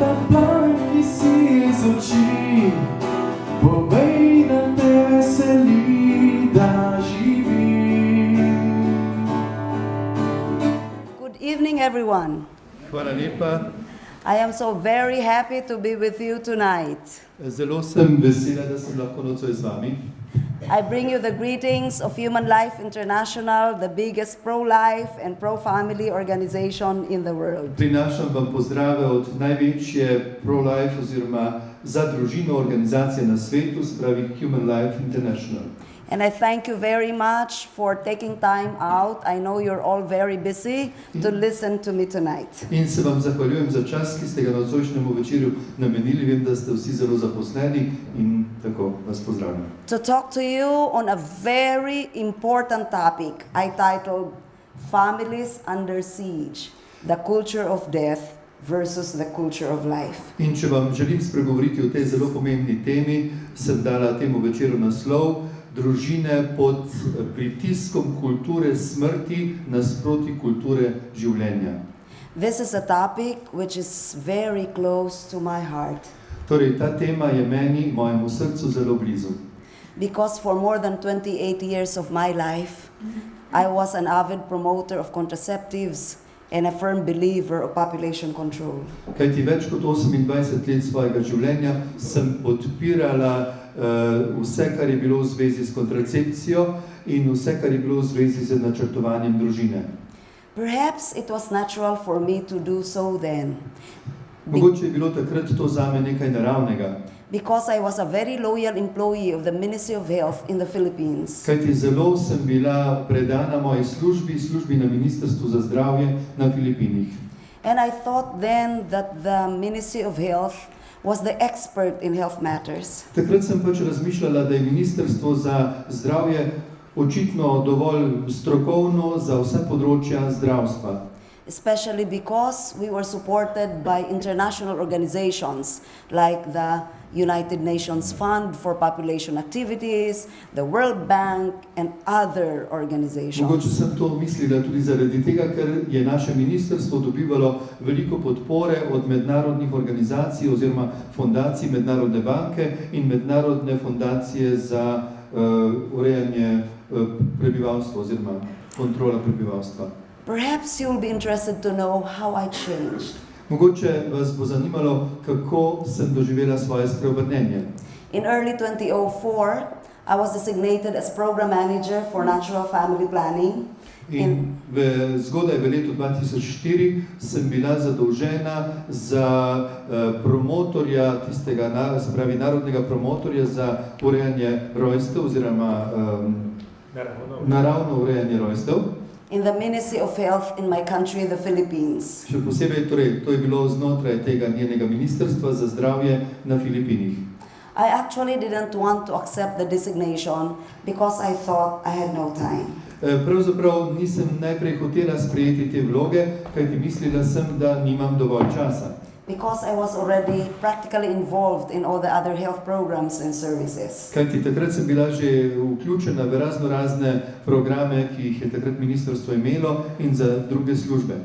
ta plamen, ki si iz oči, povej, da te veseli, da živi. Good evening, everyone. Hvala lepa. I am so very happy to be with you tonight. Zelo sem vesela, da sem lahko nocoj z vami. I bring you the greetings of Human Life International, the biggest pro-life and pro-family organization in the world. Prinašam vam pozdrave od največje pro-life oziroma za družino organizacije na svetu, se pravi Human Life International. And I thank you very much for taking time out. I know you're all very busy to listen to me tonight. In se vam zahvaljujem za čas, ki ste ga nocojšnjemu večerju namenili. Vem, da ste vsi zelo zaposleni in tako vas pozdravljam. To talk to you on a very important topic I titled Families Under Siege, the Culture of Death versus the Culture of Life. In če vam želim spregovoriti o tej zelo pomembni temi, sem dala temu večeru naslov Družine pod pritiskom kulture smrti nasproti kulture življenja. This is a topic which is very close to my heart. Torej, ta tema je meni, mojemu srcu zelo blizu. Because for more than 28 years of my life, I was an avid promoter of contraceptives and a firm believer of population control. Kajti več kot 28 let svojega življenja sem podpirala vse, kar je bilo v zvezi s kontracepcijo in vse, kar je bilo v zvezi z načrtovanjem družine. Perhaps it was natural for me to do so then. Mogoče je bilo takrat to zame nekaj naravnega. Because I was a very loyal employee of the Ministry of Health in the Philippines. Kajti zelo sem bila predana moji službi na Ministrstvu za zdravje na Filipinih. And I thought then that the Ministry of Health was the expert in health matters. Takrat sem pač razmišljala, da je Ministrstvo za zdravje očitno dovolj strokovno za vse področja zdravstva. Especially because we were supported by international organizations like the United Nations Fund for Population Activities, the World Bank and other organizations. Mogoče sem to mislila tudi zaradi tega, ker je naše ministrstvo dobivalo veliko podpore od mednarodnih organizacij oziroma fondacij Mednarodne banke in Mednarodne fondacije za urejanje prebivalstva oziroma kontrola prebivalstva. Perhaps you'll be interested to know how I changed. Mogoče vas bo zanimalo, kako sem doživela svoje spreobrnenje. In early 2004, I was designated as program manager for natural family planning. In zgodaj v letu 2004 sem bila zadolžena za promotorja tistega, se pravi narodnega promotorja za urejanje rojstev oziroma naravno urejanje rojstev. In the Ministry of Health in my country, the Philippines. Še posebej, torej, to je bilo znotraj tega njenega ministrstva za zdravje na Filipinih. I actually didn't want to accept the designation because I thought I had no time. Pravzaprav nisem najprej hotela sprejeti te vloge, kajti mislila sem, da nimam dovolj časa. Because I was already practically involved in all the other health programs and services. Kajti takrat sem bila že vključena v razne programe, ki jih je takrat ministrstvo imelo in za druge službe.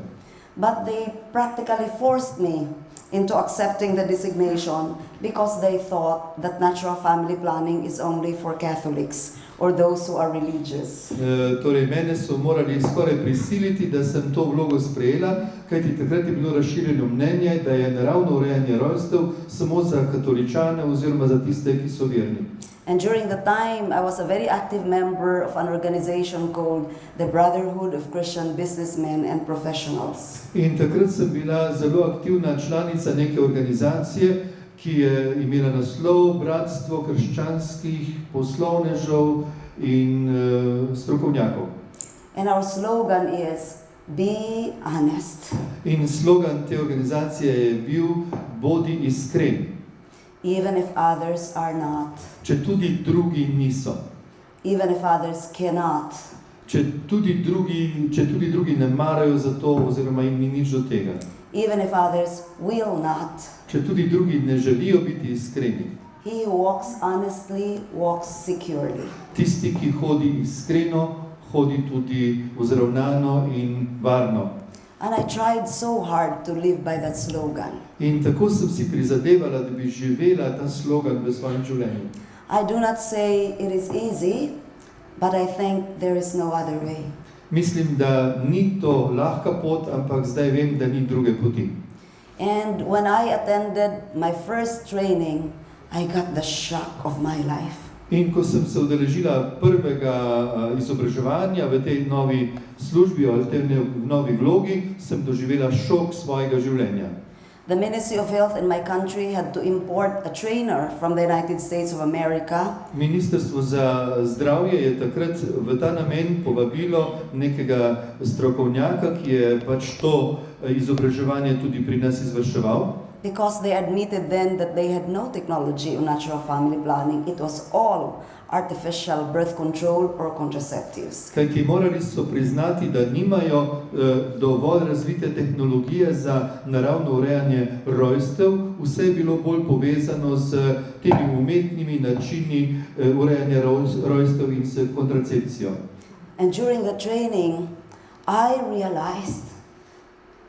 But they practically forced me into accepting the designation because they thought that natural family planning is only for Catholics or those who are religious. Torej, mene so morali skoraj prisiliti, da sem to vlogo sprejela, kajti takrat je bilo razširjeno mnenje, da je naravno urejanje rojstev samo za katoličane oziroma za tiste, ki so verni. And during the time, I was a very active member of an organization called the Brotherhood of Christian Businessmen and Professionals. In takrat sem bila zelo aktivna članica neke organizacije, ki je imela naslov Bratstvo krščanskih poslovnežev in strokovnjakov. And our slogan is, be honest. In slogan te organizacije je bil, bodi iskren. Even if others are not. Če tudi drugi niso. Even if others cannot. Če tudi drugi ne marajo za to oziroma jim ni nič do tega. Even if others will not. Če tudi drugi ne želijo biti iskreni. He who walks honestly walks securely. Tisti, ki hodi iskreno, hodi tudi vzravnano in varno. And I tried so hard to live by that slogan. In tako sem si prizadevala, da bi živela ta slogan v svojem življenju. I do not say it is easy, but I think there is no other way. Mislim, da ni to lahka pot, ampak zdaj vem, da ni druge poti. And when I attended my first training, I got the shock of my life. In ko sem se udeležila prvega izobraževanja v tej novi službi ali tej novi vlogi, sem doživela šok svojega življenja. The Ministry of Health in my country had to import a trainer from the United States of America. Ministrstvo za zdravje je takrat v ta namen povabilo nekega strokovnjaka, ki je pač to izobraževanje tudi pri nas izvrševal. Because they admitted then that they had no technology of natural family planning. It was all artificial birth control or contraceptives. Kajti morali so priznati, da nimajo dovolj razvite tehnologije za naravno urejanje rojstev. Vse je bilo bolj povezano z temi umetnimi načini urejanja rojstev in s kontracepcijo. And during the training, I realized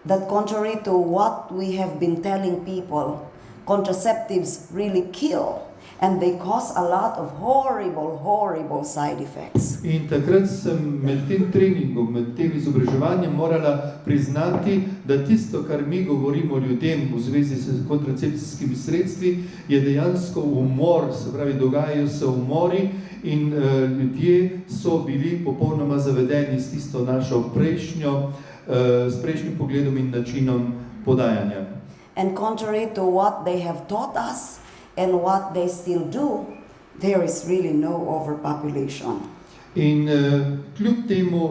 that contrary to what we have been telling people, contraceptives really kill. And they cause a lot of horrible side effects. In takrat sem med tem treningom, med tem izobraževanjem morala priznati, da tisto, kar mi govorimo ljudem v zvezi s kontracepcijskimi sredstvi, je dejansko umor, se pravi, dogajajo se umori in ljudje so bili popolnoma zavedeni s tisto našo s prejšnjim pogledom in načinom podajanja. And contrary to what they have taught us, and what they still do, there is really no overpopulation. In kljub temu,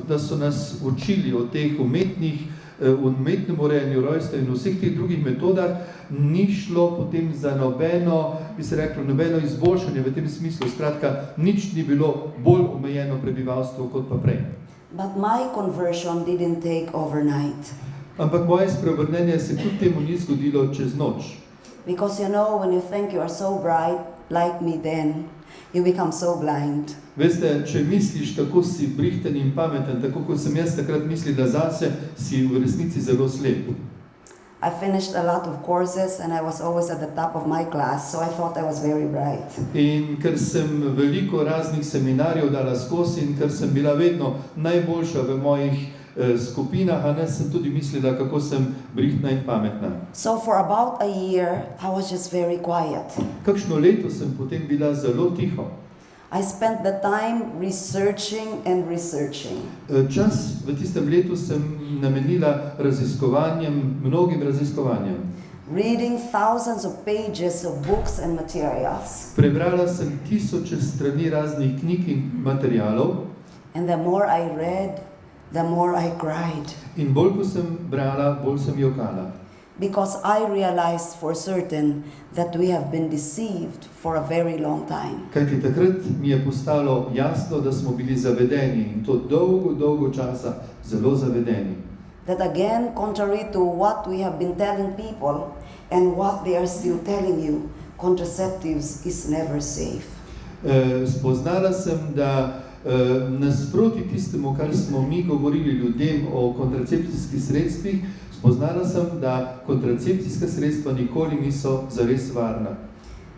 da so nas učili o teh umetnem urejanju rojstev in vseh teh drugih metodah, ni šlo potem za nobeno, bi se reklo, nobeno izboljšanje v tem smislu. Skratka, nič ni bilo bolj omejeno prebivalstvo kot pa prej. But my conversion didn't take overnight. Ampak moje spreobrnenje se kljub temu ni zgodilo čez noč. Because you know, when you think you are so bright, like me then, you become so blind. Veste, če misliš, kako si brihten in pameten, tako kot sem jaz takrat mislila zase, si v resnici zelo slep. I finished a lot of courses and I was always at the top of my class, so I thought I was very bright. In ker sem veliko raznih seminarjev dala skozi in ker sem bila vedno najboljša v mojih skupinah, a ne, sem tudi mislila, kako sem brihtna in pametna. So for about a year, I was just very quiet. Kakšno leto sem potem bila zelo tiho. I spent the time researching and researching. Čas v tistem letu sem namenila raziskovanjem, mnogim raziskovanjem. Reading thousands of pages of books and materials. Prebrala sem tisoče strani raznih knjig in materialov. And the more I read, the more I cried. In bolj ko sem brala, bolj sem jokala. Because I realized for certain that we have been deceived for a very long time. Kajti takrat mi je postalo jasno, da smo bili zavedeni in to dolgo časa zelo zavedeni. That again, contrary to what we have been telling people and what they are still telling you, contraceptives is never safe. Spoznala sem, da nasproti tistemu, kar smo mi govorili ljudem o kontracepcijskih sredstvih, spoznala sem, da kontracepcijska sredstva nikoli niso zares varna.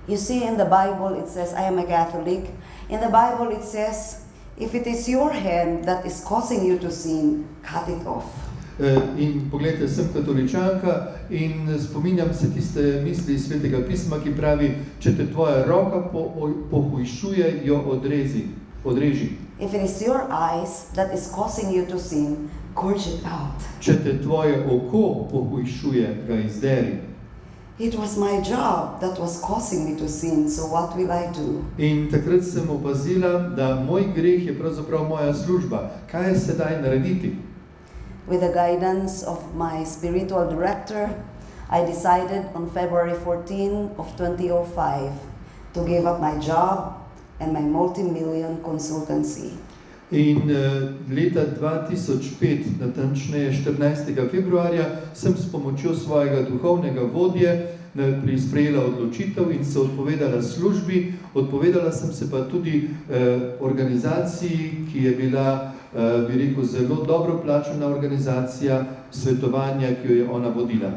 You see, in the Bible it says, I am a Catholic, in the Bible it says, if it is your hand that is causing you to sin, cut it off. In pogledajte, sem katoličanka in spominjam se tiste misli iz Svetega pisma, ki pravi, če te tvoja roka pohujšuje, jo odreži. If it is your eyes that is causing you to sin, courge it out. Če te tvoje oko pohujšuje, ga izderi. It was my job that was causing me to sin, so what will I do? In takrat sem opazila, da moj greh je pravzaprav moja služba. Kaj je sedaj narediti? With the guidance of my spiritual director, I decided on February 14 of 2005 to give up my job and my multi-million consultancy. In leta 2005, natančneje 14. februarja, sem s pomočjo svojega duhovnega vodje sprejela odločitev in se odpovedala službi. Odpovedala sem se pa tudi organizaciji, ki je bila bi rekel, zelo dobro plačana organizacija svetovanja, ki jo je ona vodila.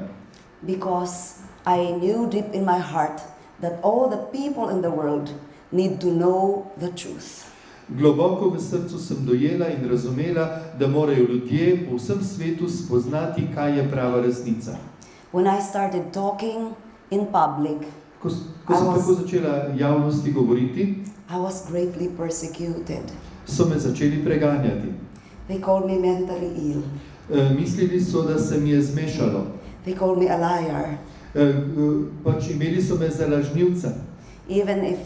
Because I knew deep in my heart that all the people in the world need to know the truth. Globoko v srcu sem dojela in razumela, da morajo ljudje po vsem svetu spoznati, kaj je prava resnica. When I started talking in public, Ko sem tako začela javnosti govoriti, I was greatly persecuted. so me začeli preganjati. They called me mentally ill. Mislili so, da se mi je zmešalo. They called me a liar, Pač imeli so me za lažnivca. even if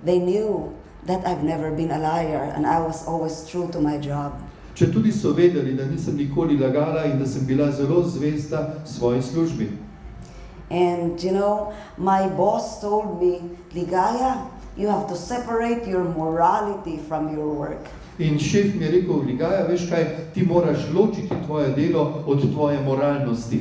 they knew that I've never been a liar and I was always true to my job. Če tudi so vedeli, da nisem nikoli lagala in da sem bila zelo zvesta svoji službi. And you know, my boss told me, Ligaya, you have to separate your morality from your work. In šef mi je rekel, Ligaja, veš kaj, ti moraš ločiti tvoje delo od tvoje moralnosti.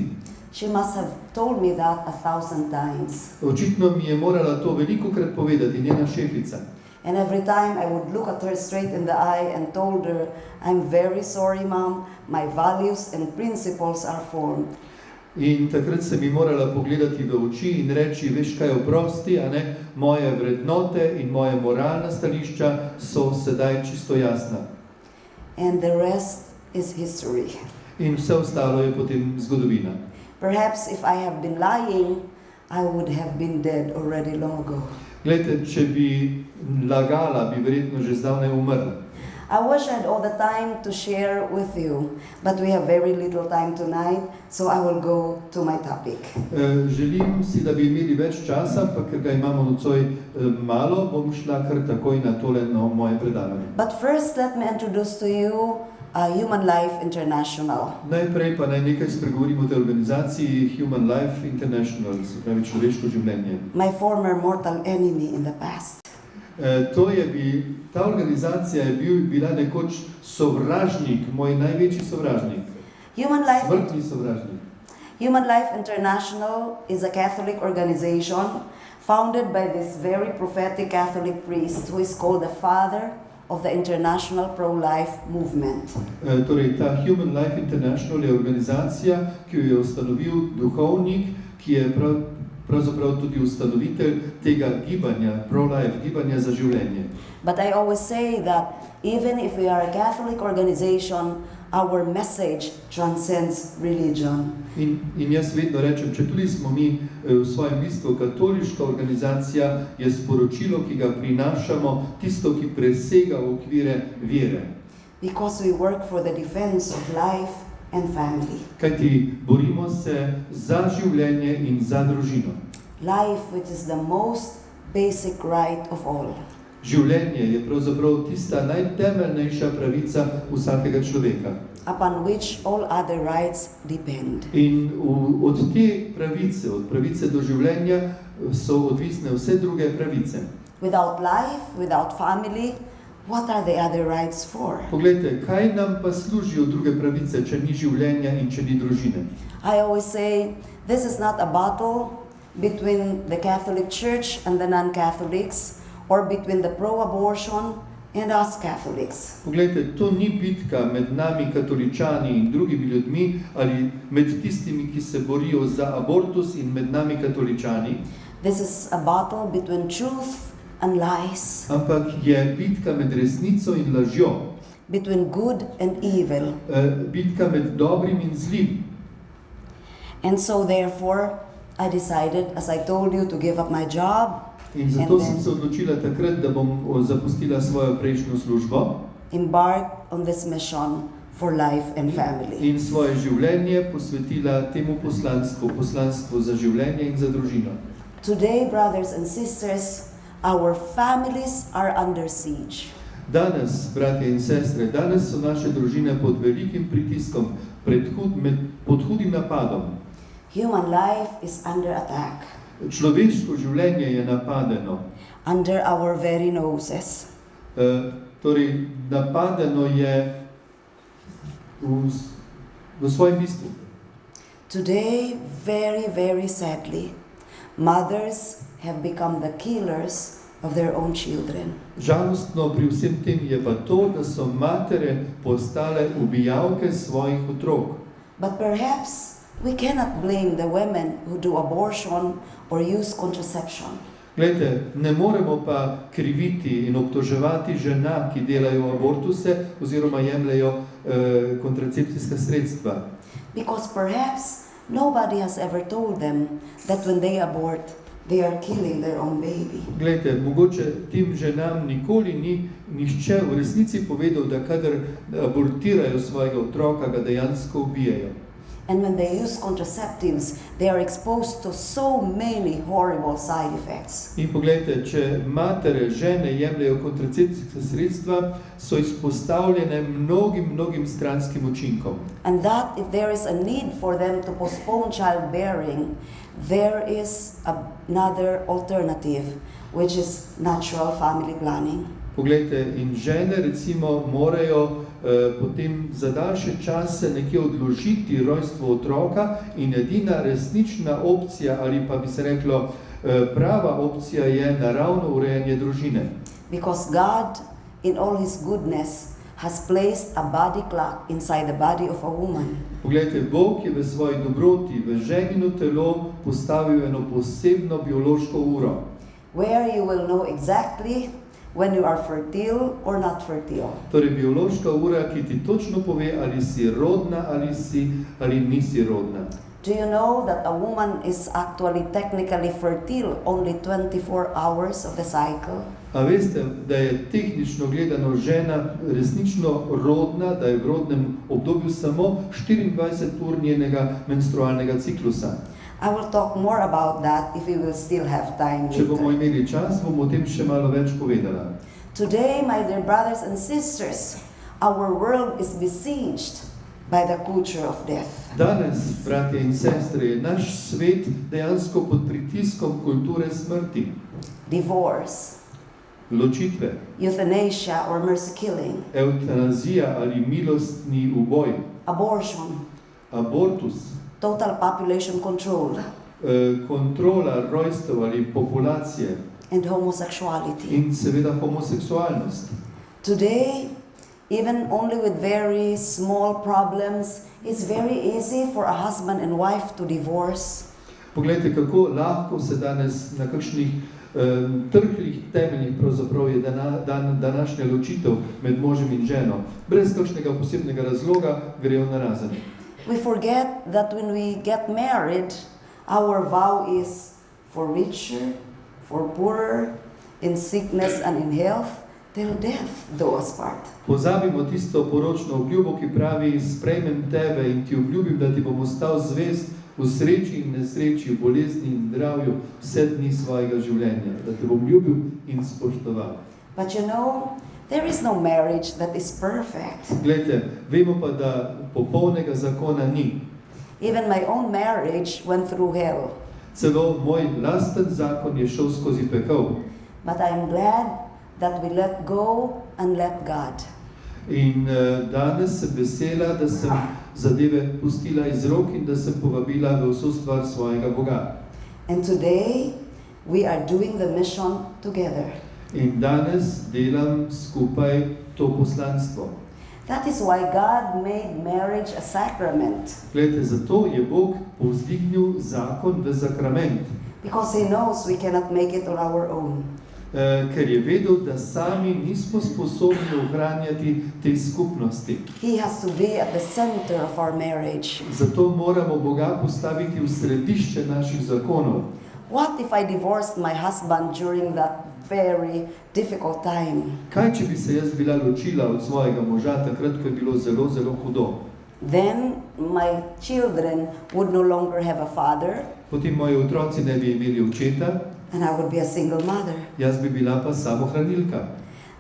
She must have told me that 1,000 times. Očitno mi je morala to velikokrat povedati, njena šefica. And every time I would look at her straight in the eye and told her, I'm very sorry, Mom, my values and principles are formed. In takrat se mi morala pogledati v oči in reči, veš kaj, oprosti, a ne, moje vrednote in moje moralna stališča so sedaj čisto jasna. And the rest is history. In vse ostalo je potem zgodovina. Perhaps if I have been lying, I would have been dead already long ago. Glejte, če bi lagala, bi verjetno že zdavnaj umrla. I wish I had all the time to share with you, but we have very little time tonight, so I will go to my topic. Želim si, da bi imeli več časa, pa ker ga imamo nocoj malo, bom šla kar takoj na tole moje predavanje. But first let me introduce to you Human Life International. Najprej pa naj nekaj spregovorim o tej organizaciji Human Life International, se pravi človeško življenje. My former mortal enemy in the past. Ta organizacija je bila nekoč sovražnik, moj največji sovražnik, smrtni sovražnik. Human Life International is a Catholic organization founded by this very prophetic Catholic priest who is called the father of the international pro-life movement. Torej, ta Human Life International je organizacija, ki jo je ustanovil duhovnik, ki je pravzaprav tudi ustanovitelj tega gibanja, pro-life, gibanja za življenje. But I always say that even if we are a Catholic organization, our message transcends religion. In jaz vedno rečem, če tudi smo mi v svojem bistvu katoliška organizacija, je sporočilo, ki ga prinašamo, tisto, ki presega okvire vere. Because we work for the defense of life and family. Kajti borimo se za življenje in za družino. Life, which is the most basic right of all. Življenje je pravzaprav tista najtemeljnejša pravica vsakega človeka. Upon which all other rights depend. In od te pravice, od pravice do življenja, so odvisne vse druge pravice. Without life, without family, what are the other rights for? Poglejte, kaj nam pa služijo druge pravice, če ni življenja in če ni družine? I always say, this is not a battle between the Catholic Church and the non-Catholics, or between the pro-abortion and us Catholics. Poglejte, to ni bitka med nami katoličani in drugimi ljudmi, ali med tistimi, ki se borijo za abortus in med nami katoličani. This is a battle between truth and lies. Ampak je bitka med resnico in lažjo. Between good and evil. Bitka med dobrim in zlim. And so therefore, I decided, as I told you, to give up my job. In zato sem se odločila takrat, da bom zapustila svojo prejšnjo službo. Embark on this mission for life and family. In svoje življenje posvetila temu poslanstvu za življenje in za družino. Today, brothers and sisters, our families are under siege. Danes, bratje in sestre, danes so naše družine pod velikim pritiskom, pod hudim napadom. Human life is under attack. Človeško življenje je napadeno. Under our very noses. Torej, napadeno je v svojem bistvu. Today, very, very sadly, mothers have become the killers of their own children. Žalostno pri vsem tem je pa to, da so matere postale ubijalke svojih otrok. But perhaps we cannot blame the women who do abortion or use contraception. Glejte, ne moremo pa kriviti in obtoževati žena, ki delajo abortuse oziroma jemljajo kontracepcijska sredstva. Because perhaps nobody has ever told them that when they abort, they are killing their own baby. Glejte, mogoče tim ženam nikoli ni nihče v resnici povedal, da kadar abortirajo svojega otroka, ga dejansko ubijajo. And when they use contraceptives, they are exposed to so many horrible side effects. In poglejte, če matere, žene jemljajo kontracepcijska sredstva, so izpostavljene mnogim stranskim učinkom. And that if there is a need for them to postpone childbearing, there is another alternative, which is natural family planning. Poglejte, in žene recimo morajo potem za daljše čase nekje odložiti rojstvo otroka in edina resnična opcija ali pa bi se reklo prava opcija je naravno urejanje družine. Because God, in all His goodness, has placed a body clock inside the body of a woman. Poglejte, Bog je v svoji dobroti v ženino telo postavil eno posebno biološko uro. Where you will know exactly when you are fertile or not fertile. Torej biološka ura, ki ti točno pove, ali si rodna ali nisi rodna. Do you know that a woman is actually technically fertile only 24 hours of the cycle? A veste, da je tehnično gledano žena resnično rodna, da je v rodnem obdobju samo 24 ur njenega menstrualnega ciklusa. I will talk more about that if we will still have time Če bomo later. imeli čas, bomo o tem še malo več povedala. Today, my dear brothers and sisters, our world is besieged by the culture of death. Danes, bratje in sestre, je naš svet dejansko pod pritiskom kulture smrti, Divorce, ločitve, euthanasia or mercy killing, evtanazija ali milostni uboj, abortion, abortus, total population control, kontrola rojstev ali populacije and homosexuality. in seveda homoseksualnost. Today, even only with very small problems, it's very easy for a husband and wife to divorce. Poglejte, kako lahko se danes na kakšnih trhlih temeljih pravzaprav je današnja ločitev med možem in ženo. Brez kakšnega posebnega razloga grejo narazen. We forget that when we get married, our vow is for richer, for poorer, in sickness and in health, till death do us part. Pozabimo tisto poročno obljubo, ki pravi, sprejmem tebe in ti obljubim, da ti bom ostal zvest v sreči in nesreči, v bolezni in zdravju vse dni svojega življenja, da te bom ljubil in spoštoval. But you know, there is no marriage that is perfect. Glejte, vemo pa, da popolnega zakona ni. Even my own marriage went through hell. Celo moj lasten zakon je šel skozi pekel. But I am glad that we let go and let God. In danes sem vesela, da sem zadeve pustila iz rok in da sem povabila v vso stvar svojega Boga. And today we are doing the mission together. In danes delam skupaj to poslanstvo. That is why God made marriage a sacrament. Glejte, zato je Bog povzdignil zakon v sakrament. Because He knows we cannot make it on our own. Ker je vedel, da sami nismo sposobni ohranjati te skupnosti. He has to be at the center of our marriage. Zato moramo Boga postaviti v središče naših zakonov. What if I divorced my husband during that very difficult time? Kaj, če bi se jaz bila ločila od svojega moža, takrat, ko je bilo zelo, zelo hudo? Then my children would no longer have a father, Potem moji otroci ne bi imeli očeta, and I would be a single mother. jaz bi bila pa samohranilka.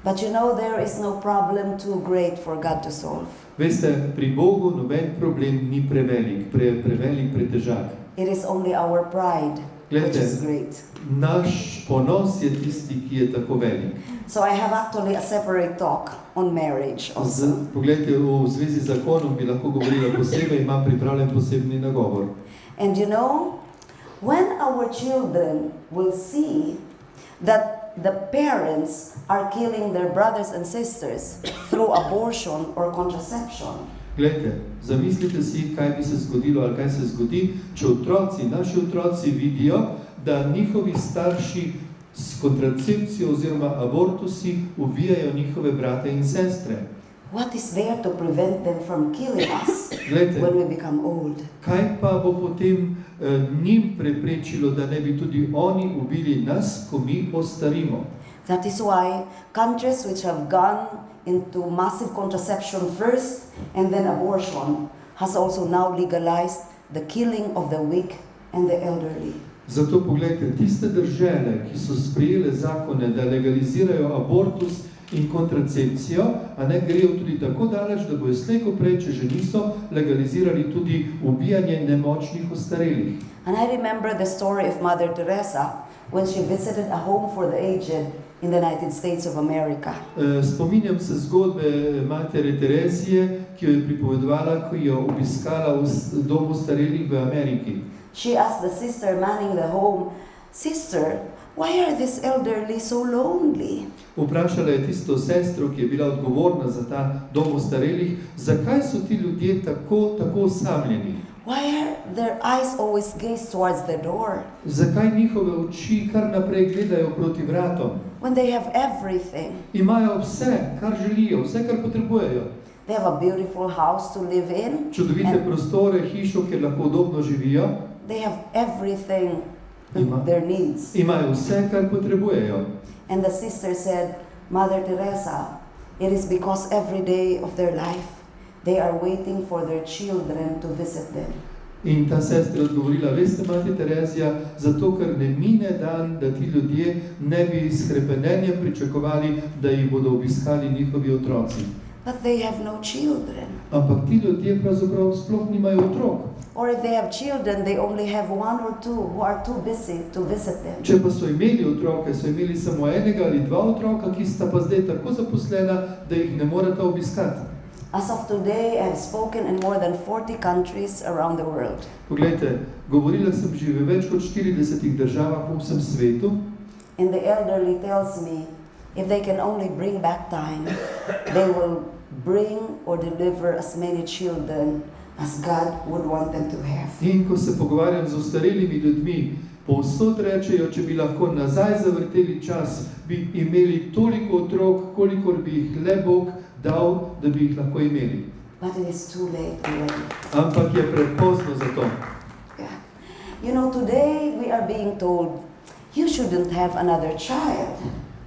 But you know, there is no problem too great for God to solve. Veste, pri Bogu noben problem ni prevelik, pretežak. It is only our pride which Glejte, is great. naš ponos je tisti, ki je tako velik. So I have actually a separate talk on marriage also. Poglejte, v zvezi z zakonom bi lahko govorila posebej, imam pripravljen posebni nagovor. And you know, when our children will see that the parents are killing their brothers and sisters through abortion or contraception. Glejte, zamislite si, kaj bi se zgodilo ali kaj se zgodi, če otroci, naši otroci vidijo, da njihovi starši s kontracepcijo oziroma abortusi ubijajo njihove brate in sestre. What is there to prevent them from killing us Glejte, when we become old? kaj pa bo potem njim preprečilo, da ne bi tudi oni ubili nas, ko mi ostarimo? That is why countries which have gone into massive contraception first and then abortion has also now legalized the killing of the weak and the elderly. Zato pogledajte, tiste države, ki so sprejele zakone, da legalizirajo abortus in kontracepcijo, a ne grejo tudi tako daleč, da bojo slej ko prej, če že niso, legalizirali tudi ubijanje nemočnih ostarelih. And I remember the story of Mother Teresa when she visited a home for the aged in the United States of America. Spominjam se zgodbe matere Terezije, ki jo je pripovedovala, ko jo obiskala v domu starelih v Ameriki. She asked the sister manning the home, "Sister, why are these elderly so lonely?" Vprašala je tisto sestro, ki je bila odgovorna za ta dom starelih, zakaj so ti ljudje tako osamljeni? Why are their eyes always gaze towards the door Zakaj njihove oči kar naprej gledajo proti vratom? when they have everything? Imajo vse, kar želijo, vse, kar potrebujejo. They have a beautiful house to live in. Čudovite and prostore, hišo, kjer lahko udobno živijo. They have everything their needs. Imajo vse, kar potrebujejo. And the sister said, "Mother Teresa, it is because every day of their life they are waiting for their children to visit them." In ta sestra je odgovorila, veste, mati Terezija, zato ker ne mine dan, da ti ljudje ne bi s hrepenenjem pričakovali, da jih bodo obiskali njihovi otroci. But they have no children. Ampak ti ljudje pravzaprav sploh nimajo otrok. Or if they have children, they only have one or two who are too busy to visit them. Če pa so imeli otroke, so imeli samo enega ali dva otroka, ki sta pa zdaj tako zaposlena, da jih ne moreta obiskati. As of today, I have spoken in more than 40 countries around the world. Poglejte, govorila sem že v več kot 40 državah po vsem svetu. And the elderly tells me, if they can only bring back time, they will bring or deliver as many children as God would want them to have. In ko se pogovarjam z ostarelimi ljudmi, povsod rečejo, če bi lahko nazaj zavrteli čas, bi imeli toliko otrok, kolikor bi jih le Bog dal, da bi jih lahko imeli. But it is too late already. Ampak je prepozno za to. Yeah. You know, today we are being told, you shouldn't have another child.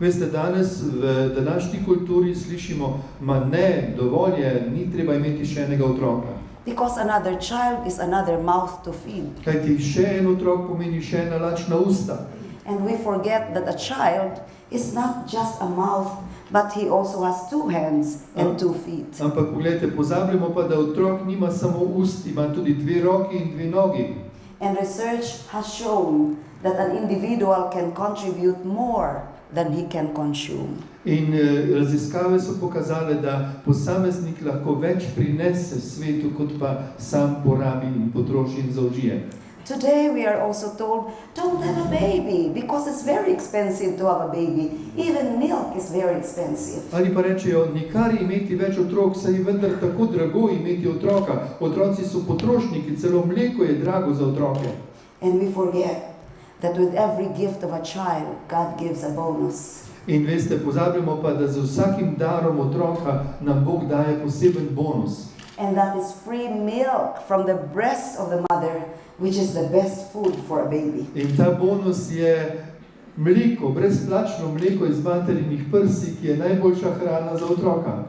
Veste, danes v današnji kulturi slišimo, ma ne, dovolj je, ni treba imeti še enega otroka. Because another child is another mouth to feed. Kajti še en otrok pomeni še ena lačna usta. And we forget that a child is not just a mouth, but he also has two hands and two feet. Ampak pogledajte, pozabljamo pa, da otrok nima samo ust, ima tudi dve roki in dve nogi. And research has shown that an individual can contribute more than he can consume. In raziskave so pokazale, da posameznik lahko več prinese svetu, kot pa sam porabi in potroši in zaužije. Today we are also told, don't have a baby, because it's very expensive to have a baby. Even milk is very expensive. Ali pa rečejo, nikar imeti več otrok, saj je vendar tako drago imeti otroka. Otroci so potrošniki, celo mleko je drago za otroke. And we forget that with every gift of a child, God gives a bonus. In veste, pozabljamo pa, da z vsakim darom otroka nam Bog daje poseben bonus. And that is free milk from the breast of the mother, which is the best food for a baby. In ta bonus je mleko, brezplačno mleko iz materinih prsi, ki je najboljša hrana za otroka.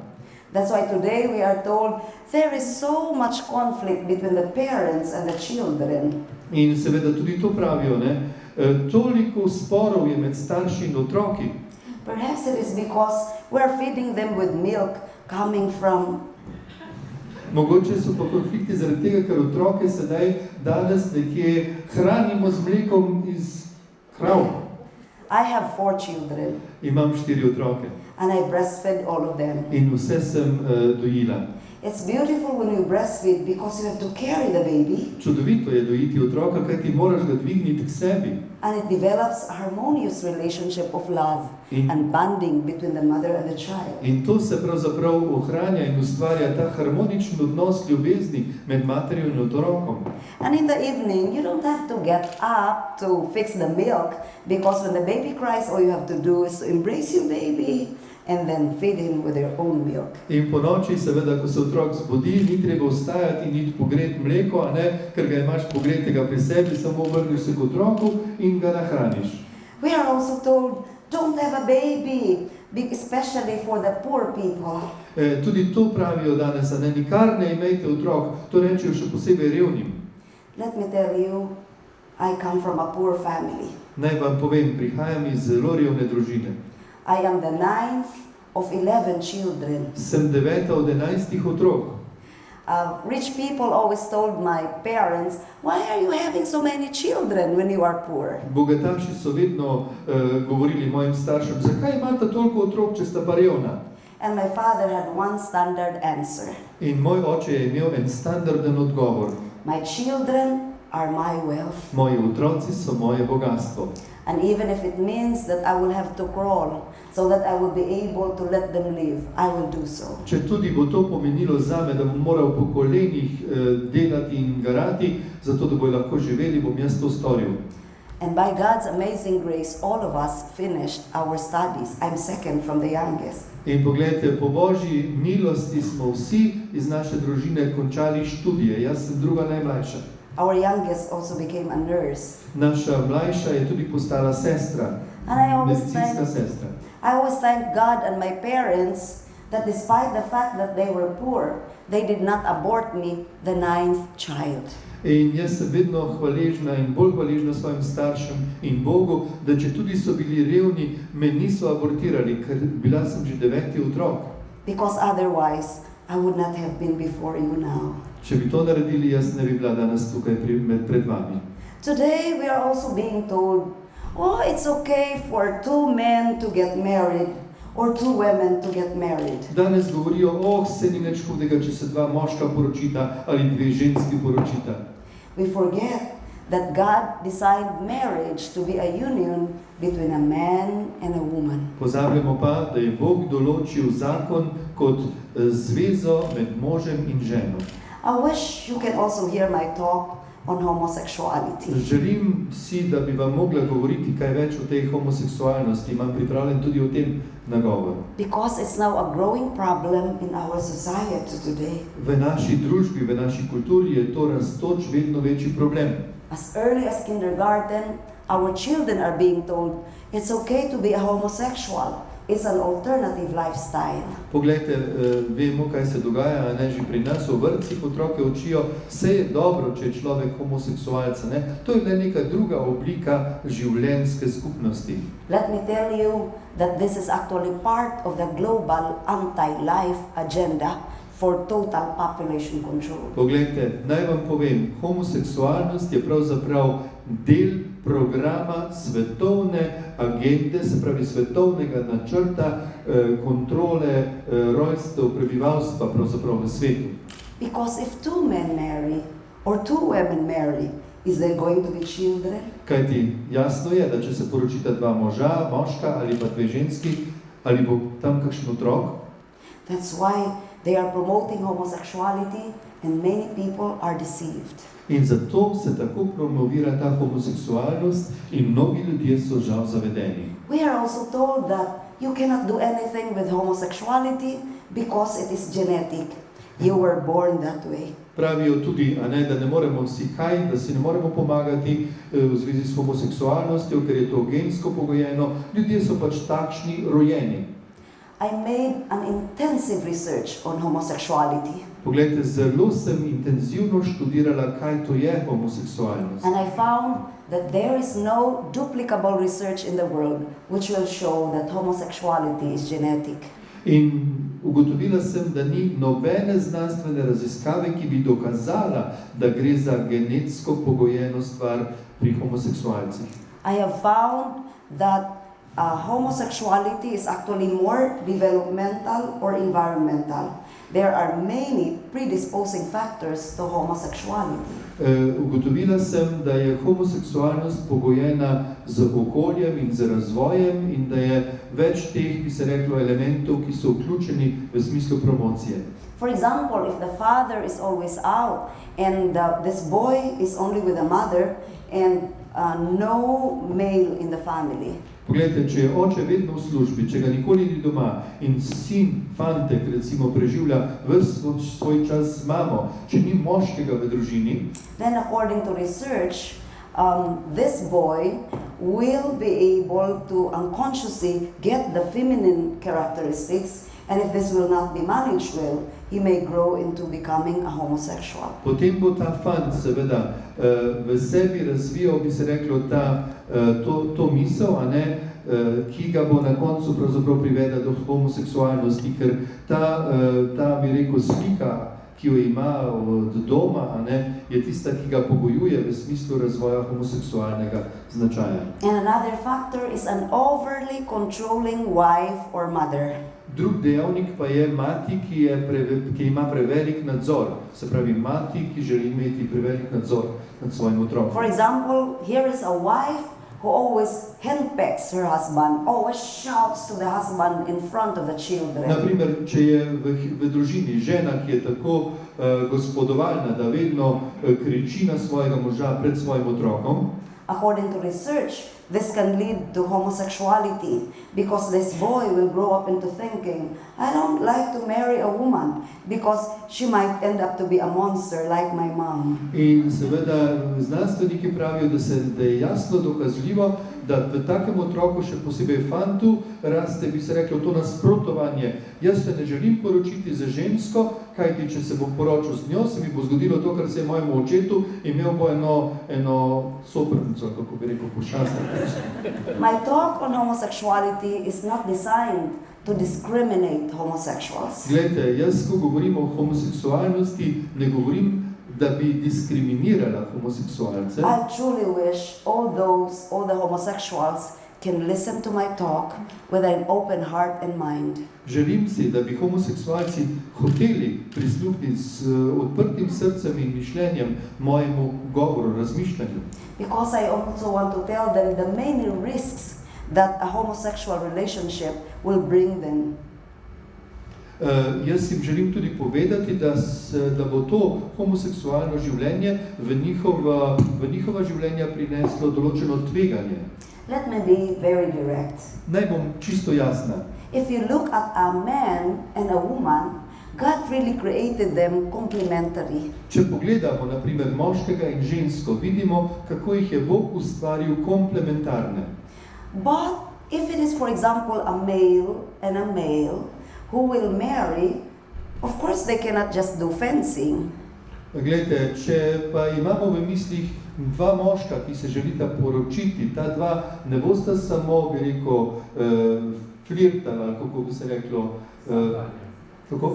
That's why today we are told there is so much conflict between the parents and the children. In seveda tudi to pravijo, ne? Toliko sporov je med starši in otroki. Perhaps it is because we are feeding them with milk coming from. Mogoče so pa konflikti zaradi tega, ker otroke sedaj danes nekje hranimo z mlekom iz krav. I have 4 children Imam 4 otroke and I breastfed all of them. in vse sem dojila. It's beautiful when you breastfeed because you have to carry the baby Čudovito je dojiti otroka, kaj ti moraš ga dvigniti k sebi. and it develops a harmonious relationship of love In- and bonding between the mother and the child. In to se pravzaprav ohranja in ustvarja ta harmoničen odnos ljubezni med materjo in otrokom. And in the evening, you don't have to get up to fix the milk because when the baby cries, all you have to do is to embrace your baby and then feed him with your own milk. In po noči, seveda, ko se otrok zbudi, ni treba vstajati in iti pogret mleko, a ne, ker ga imaš pogretega pri sebi, samo vrniš se k otroku in ga nahraniš. We are also told, don't have a baby, especially for the poor people. Tudi to pravijo danes, a ne, nikar ne imejte otrok, to rečejo še posebej revnim. Let me tell you, I come from a poor family. Naj vam povem, prihajam iz zelo revne družine. I am the 9th of 11 children. Sem 9 od 11 otrok. Rich people always told my parents, why are you having so many children when you are poor? Bogataši so vedno govorili mojim staršem, zakaj imate toliko otrok, če sta pa revna? And my father had one standard answer. In moj oče je imel en standarden odgovor. My children are my wealth. Moji otroci so moje bogatstvo. And even if it means that I will have to crawl so that I will be able to let them live, I will do so. Če tudi bo to pomenilo zame, da bom moral po kolenih delati in garati, zato da bojo lahko živeli, bom jaz to storil. And by God's amazing grace, all of us finished our studies. I'm second from the youngest. In poglejte, po Božji milosti smo vsi iz naše družine končali študije. Jaz sem druga najmlajša. Our youngest also became a nurse. Naša mlajša je tudi postala sestra, And I medicinska sestra. always thank God and my parents that despite the fact that they were poor, they did not abort me, the 9th child. In jaz sem vedno hvaležna in bolj hvaležna svojim staršem in Bogu, da če tudi so bili revni, me niso abortirali, ker bila sem že 9. otrok. Because otherwise, I would not have been before you now. Če bi to naredili, jaz ne bi bila danes tukaj pred vami. Today we are also being told, oh, it's okay for 2 men to get married or 2 women to get married. Danes govorijo, se ni nič hudega, če se 2 moška poročita ali 2 ženski poročita. We forget that God designed marriage to be a union between a man and a woman. Pozabljamo pa, da je Bog določil zakon kot zvezo med možem in ženo. I wish you can also hear my talk on homosexuality. Želim si, da bi vam mogla govoriti kaj več o tej homoseksualnosti. Imam pripravljen tudi o tem nagovor. Because it's now a growing problem in our society today. V naši družbi, v naši kulturi je to rastoč vedno večji problem. As early as kindergarten, our children are being told it's okay to be a homosexual. It's an alternative lifestyle. Poglejte, vemo, kaj se dogaja, ne, že pri nas v vrtcih otroke učijo, vse je dobro, če je človek homoseksualca, ne. To je le neka druga oblika življenjske skupnosti. Let me tell you that this is actually part of the global anti-life agenda for total population control. Poglejte, naj vam povem, homoseksualnost je pravzaprav del programa svetovne agende, se pravi svetovnega načrta kontrole rojstev prebivalstva pravzaprav v svetu. Because if 2 men marry or 2 women marry, is there going to be children? Kajti jasno je, da če se poročita 2 moža, moška ali pa 2 ženski, ali bo tam kakšen otrok? That's why they are promoting homosexuality and many people are deceived. In zato se tako promovira ta homoseksualnost in mnogi ljudje so žal zavedeni. We are also told that you cannot do anything with homosexuality because it is genetic. You were born that way. Pravijo tudi, da ne moremo vsi kaj, da si ne moremo pomagati v zvezi s homoseksualnostjo, ker je to gensko pogojeno. Ljudje so pač takšni, rojeni. I made an intensive research on homosexuality. Poglejte, zelo sem intenzivno študirala, kaj to je homoseksualnost. And I found that there is no duplicable research in the world which will show that homosexuality is genetic. In ugotovila sem, da ni nobene znanstvene raziskave, ki bi dokazala, da gre za genetsko pogojeno stvar pri homoseksualcih. I have found that homosexuality is actually more developmental or environmental. there are many predisposing factors to homosexuality. Ugotovila sem, da je homoseksualnost pogojena z okoljem in z razvojem in da je več teh, bi se reklo, elementov, ki so vključeni v smislu promocije. For example, if the father is always out and this boy is only with the mother and no male in the family. Poglejte, če je oče vedno v službi, če ga nikoli ni doma in sin, fantek, recimo, preživlja ves svoj čas z mamo, če ni moškega v družini, then according to research, this boy will be able to unconsciously get the feminine characteristics, and if this will not be managed well, he may grow into becoming a homosexual. potem bo ta fant seveda v sebi razvijal, bi se reklo, to misel, a ne, ki ga bo na koncu pravzaprav privedla do homoseksualnosti, ker ta bi rekel, slika, ki jo ima od doma, a ne, je tista, ki ga pogojuje v smislu razvoja homoseksualnega značaja. And another factor is an overly controlling wife or mother. Drug dejavnik pa je mati, ki ima prevelik nadzor. Se pravi, mati, ki želi imeti prevelik nadzor nad svojim otrokom. For example, here is a wife who always handpecks her husband, always shouts to the husband in front of the children. Naprimer, če je v družini žena, ki je tako gospodovalna, da vedno kriči na svojega moža pred svojim otrokom, According to research, this can lead to homosexuality because this boy will grow up into thinking, I don't like to marry a woman because she might end up to be a monster like my mom. In seveda znanstveniki pravijo, da je jasno dokazljivo, da v takem otroku, še posebej fantu, raste, bi se reklo, to nasprotovanje. Jaz se ne želim poročiti za žensko, kajti če se bom poročil z njo, se mi bo zgodilo to, kar se je mojemu očetu, imel bo eno soprnico, kako bi rekel, pošastno. My talk on homosexuality is not designed to discriminate homosexuals. Glejte, jaz, ko govorim o homoseksualnosti, ne govorim, da bi diskriminirala homoseksualce. I truly wish all the homosexuals can listen to my talk with an open heart and mind. Želim si, da bi homoseksualci hoteli prisluhniti s odprtim srcem in mišljenjem mojemu govoru, razmišljanju. Because I also want to tell them the many risks that a homosexual relationship will bring them. Jaz jim želim tudi povedati, da bo to homoseksualno življenje v njihova življenja prineslo določeno tveganje. Let me be very direct. Naj bom čisto jasna. If you look at a man and a woman, God really created them complementary. Če pogledamo, na primer, moškega in žensko, vidimo, kako jih je Bog ustvaril komplementarne. But if it is, for example, a male and a male who will marry, of course they cannot just do fencing. Glejte, če pa imamo v mislih dva moška, ki se želita poročiti, ta dva ne bosta samo, bi rekel, flirtala, kako bi se reklo, kako?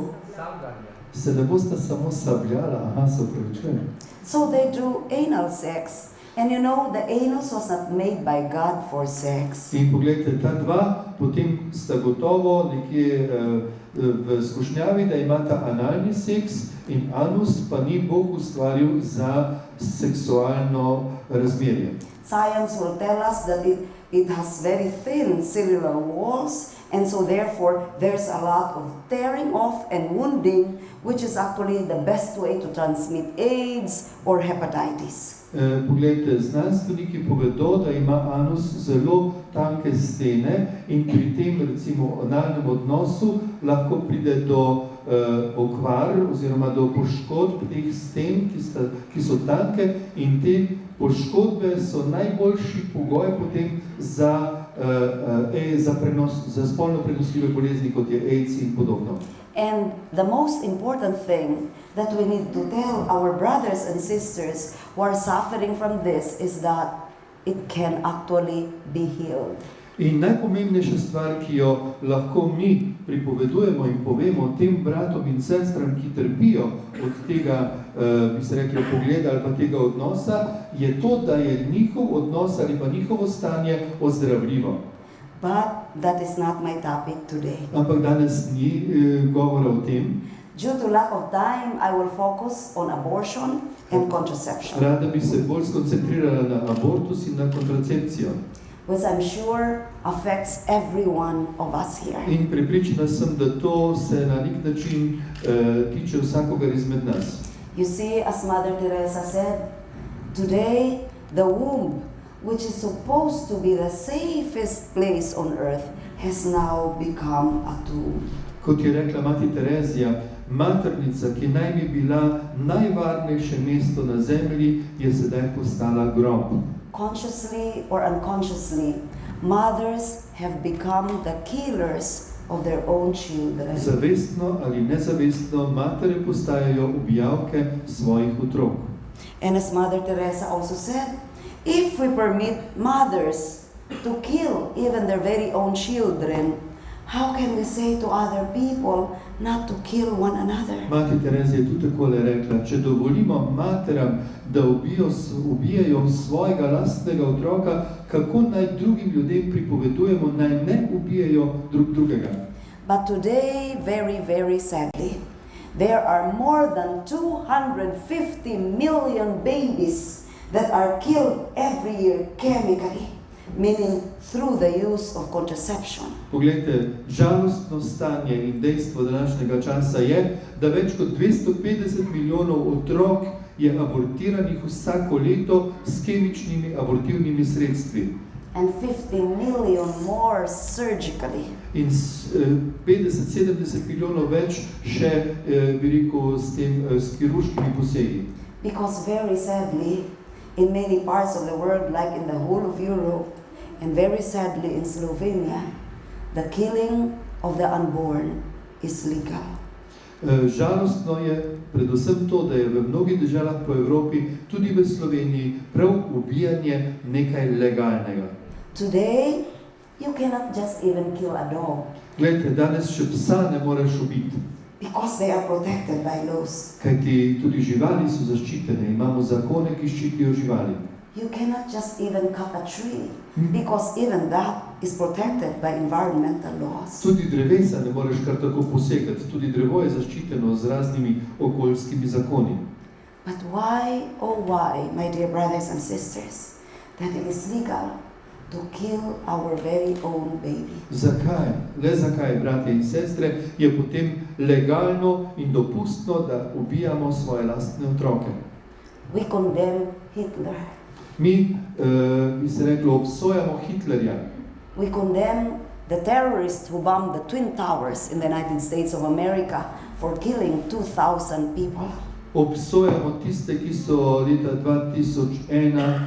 Se ne bosta samo sabljala, se upravičujem. So they do anal sex. And you know, the anus was not made by God for sex. In poglejte, ta dva potem sta gotovo nekje v skušnjavi, da imata analni seks in anus pa ni Bog ustvaril za seksualno razmerje. Science will tell us that it has very thin cellular walls, and so therefore there's a lot of tearing off and wounding, which is actually the best way to transmit AIDS or hepatitis. Poglejte, znanstveniki povedo, da ima anus zelo tanke stene in pri tem, recimo, analnem odnosu lahko pride do okvar oziroma do poškodb teh sten, ki so tanke, in te poškodbe so najboljši pogoj potem za spolno prenosljive bolezni, kot je AIDS in podobno. And the most important thing that we need to tell our brothers and sisters who are suffering from this is that it can actually be healed. In najpomembnejša stvar, ki jo lahko mi pripovedujemo in povemo tem bratom in sestram, ki trpijo od tega, bi se rekli, pogleda ali pa tega odnosa, je to, da je njihov odnos ali pa njihovo stanje ozdravljivo. But that is not my topic today. Ampak danes ni govora o tem. Due to lack of time, I will focus on abortion and contraception, Rada bi se bolj skoncentrirala na abortus in na kontracepcijo. which I'm sure affects every one of us here. In prepričana sem, da to se na nek način tiče vsakogar izmed nas. You see, as Mother Teresa said, today the womb, which is supposed to be the safest place on earth, has now become a tomb. Kot je rekla mati Terezija, maternica, ki naj bi bila najvarnejše mesto na zemlji, je sedaj postala grob. Consciously or unconsciously, mothers have become the killers of their own children. Zavestno ali nezavestno matere postajajo ubijalke svojih otrok. And as Mother Teresa also said, if we permit mothers to kill even their very own children, how can we say to other people not to kill one another? Mati Terezija je tudi takole rekla, če dovolimo materam, da ubijajo svojega lastnega otroka, kako naj drugim ljudem pripovedujemo, naj ne ubijajo drug drugega. But today, very, very sadly, there are more than 250 million babies that are killed every year chemically, meaning through the use of contraception. Poglejte, žalostno stanje in dejstvo današnjega časa je, da več kot 250 milijonov otrok je abortiranih vsako leto s kemičnimi abortivnimi sredstvi. And 50 million more surgically. In 50-70 milijonov več še, bi rekel, s kirurškimi posegi. Because very sadly, in many parts of the world, like in the whole of Europe, and very sadly in Slovenia, the killing of the unborn is legal. Žalostno je predvsem to, da je v mnogih državah po Evropi, tudi v Sloveniji, prav ubijanje nekaj legalnega. Today, you cannot just even kill a dog Glejte, danes še psa ne moreš ubiti, because they are protected by laws. kajti tudi živali so zaščitene, imamo zakone, ki ščitijo živali. You cannot just even cut a tree because even that is protected by environmental laws. Tudi drevesa ne moreš kar tako posekati, tudi drevo je zaščiteno z raznimi okoljskimi zakoni. But why, oh why, my dear brothers and sisters, that it is legal to kill our very own baby? Zakaj? Le zakaj, bratje in sestre, je potem legalno in dopustno, da ubijamo svoje lastne otroke? We condemn Hitler. Mi, bi se reklo, obsojamo Hitlerja. We condemn the terrorists who bombed the Twin Towers in the United States of America for killing 2,000 people. Obsojamo tiste, ki so leta 2001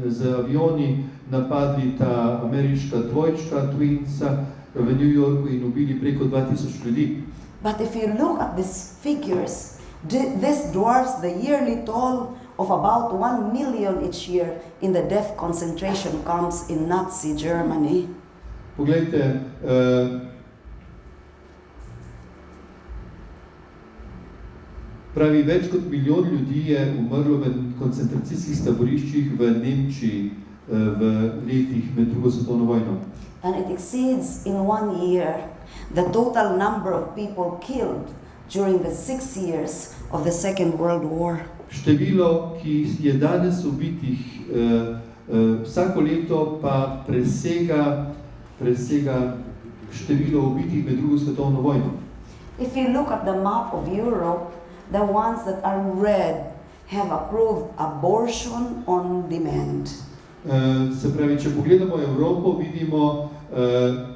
z avioni napadli ta ameriška dvojčka Twinsa v New Yorku in ubili preko 2000 ljudi. But if you look at these figures, this dwarfs the yearly toll of about 1 million each year in the death concentration camps in Nazi Germany. Poglejte, pravi, več kot milijon ljudi je umrlo v koncentracijskih taboriščih v Nemčiji v letih med drugo svetovno vojno. And it exceeds in 1 year the total number of people killed during the 6 years of the Second World War. Število, ki je danes ubitih vsako leto, pa presega število ubitih med drugo svetovno vojno. If you look at the map of Europe, the ones that are red have approved abortion on demand. Se pravi, če pogledamo Evropo, vidimo,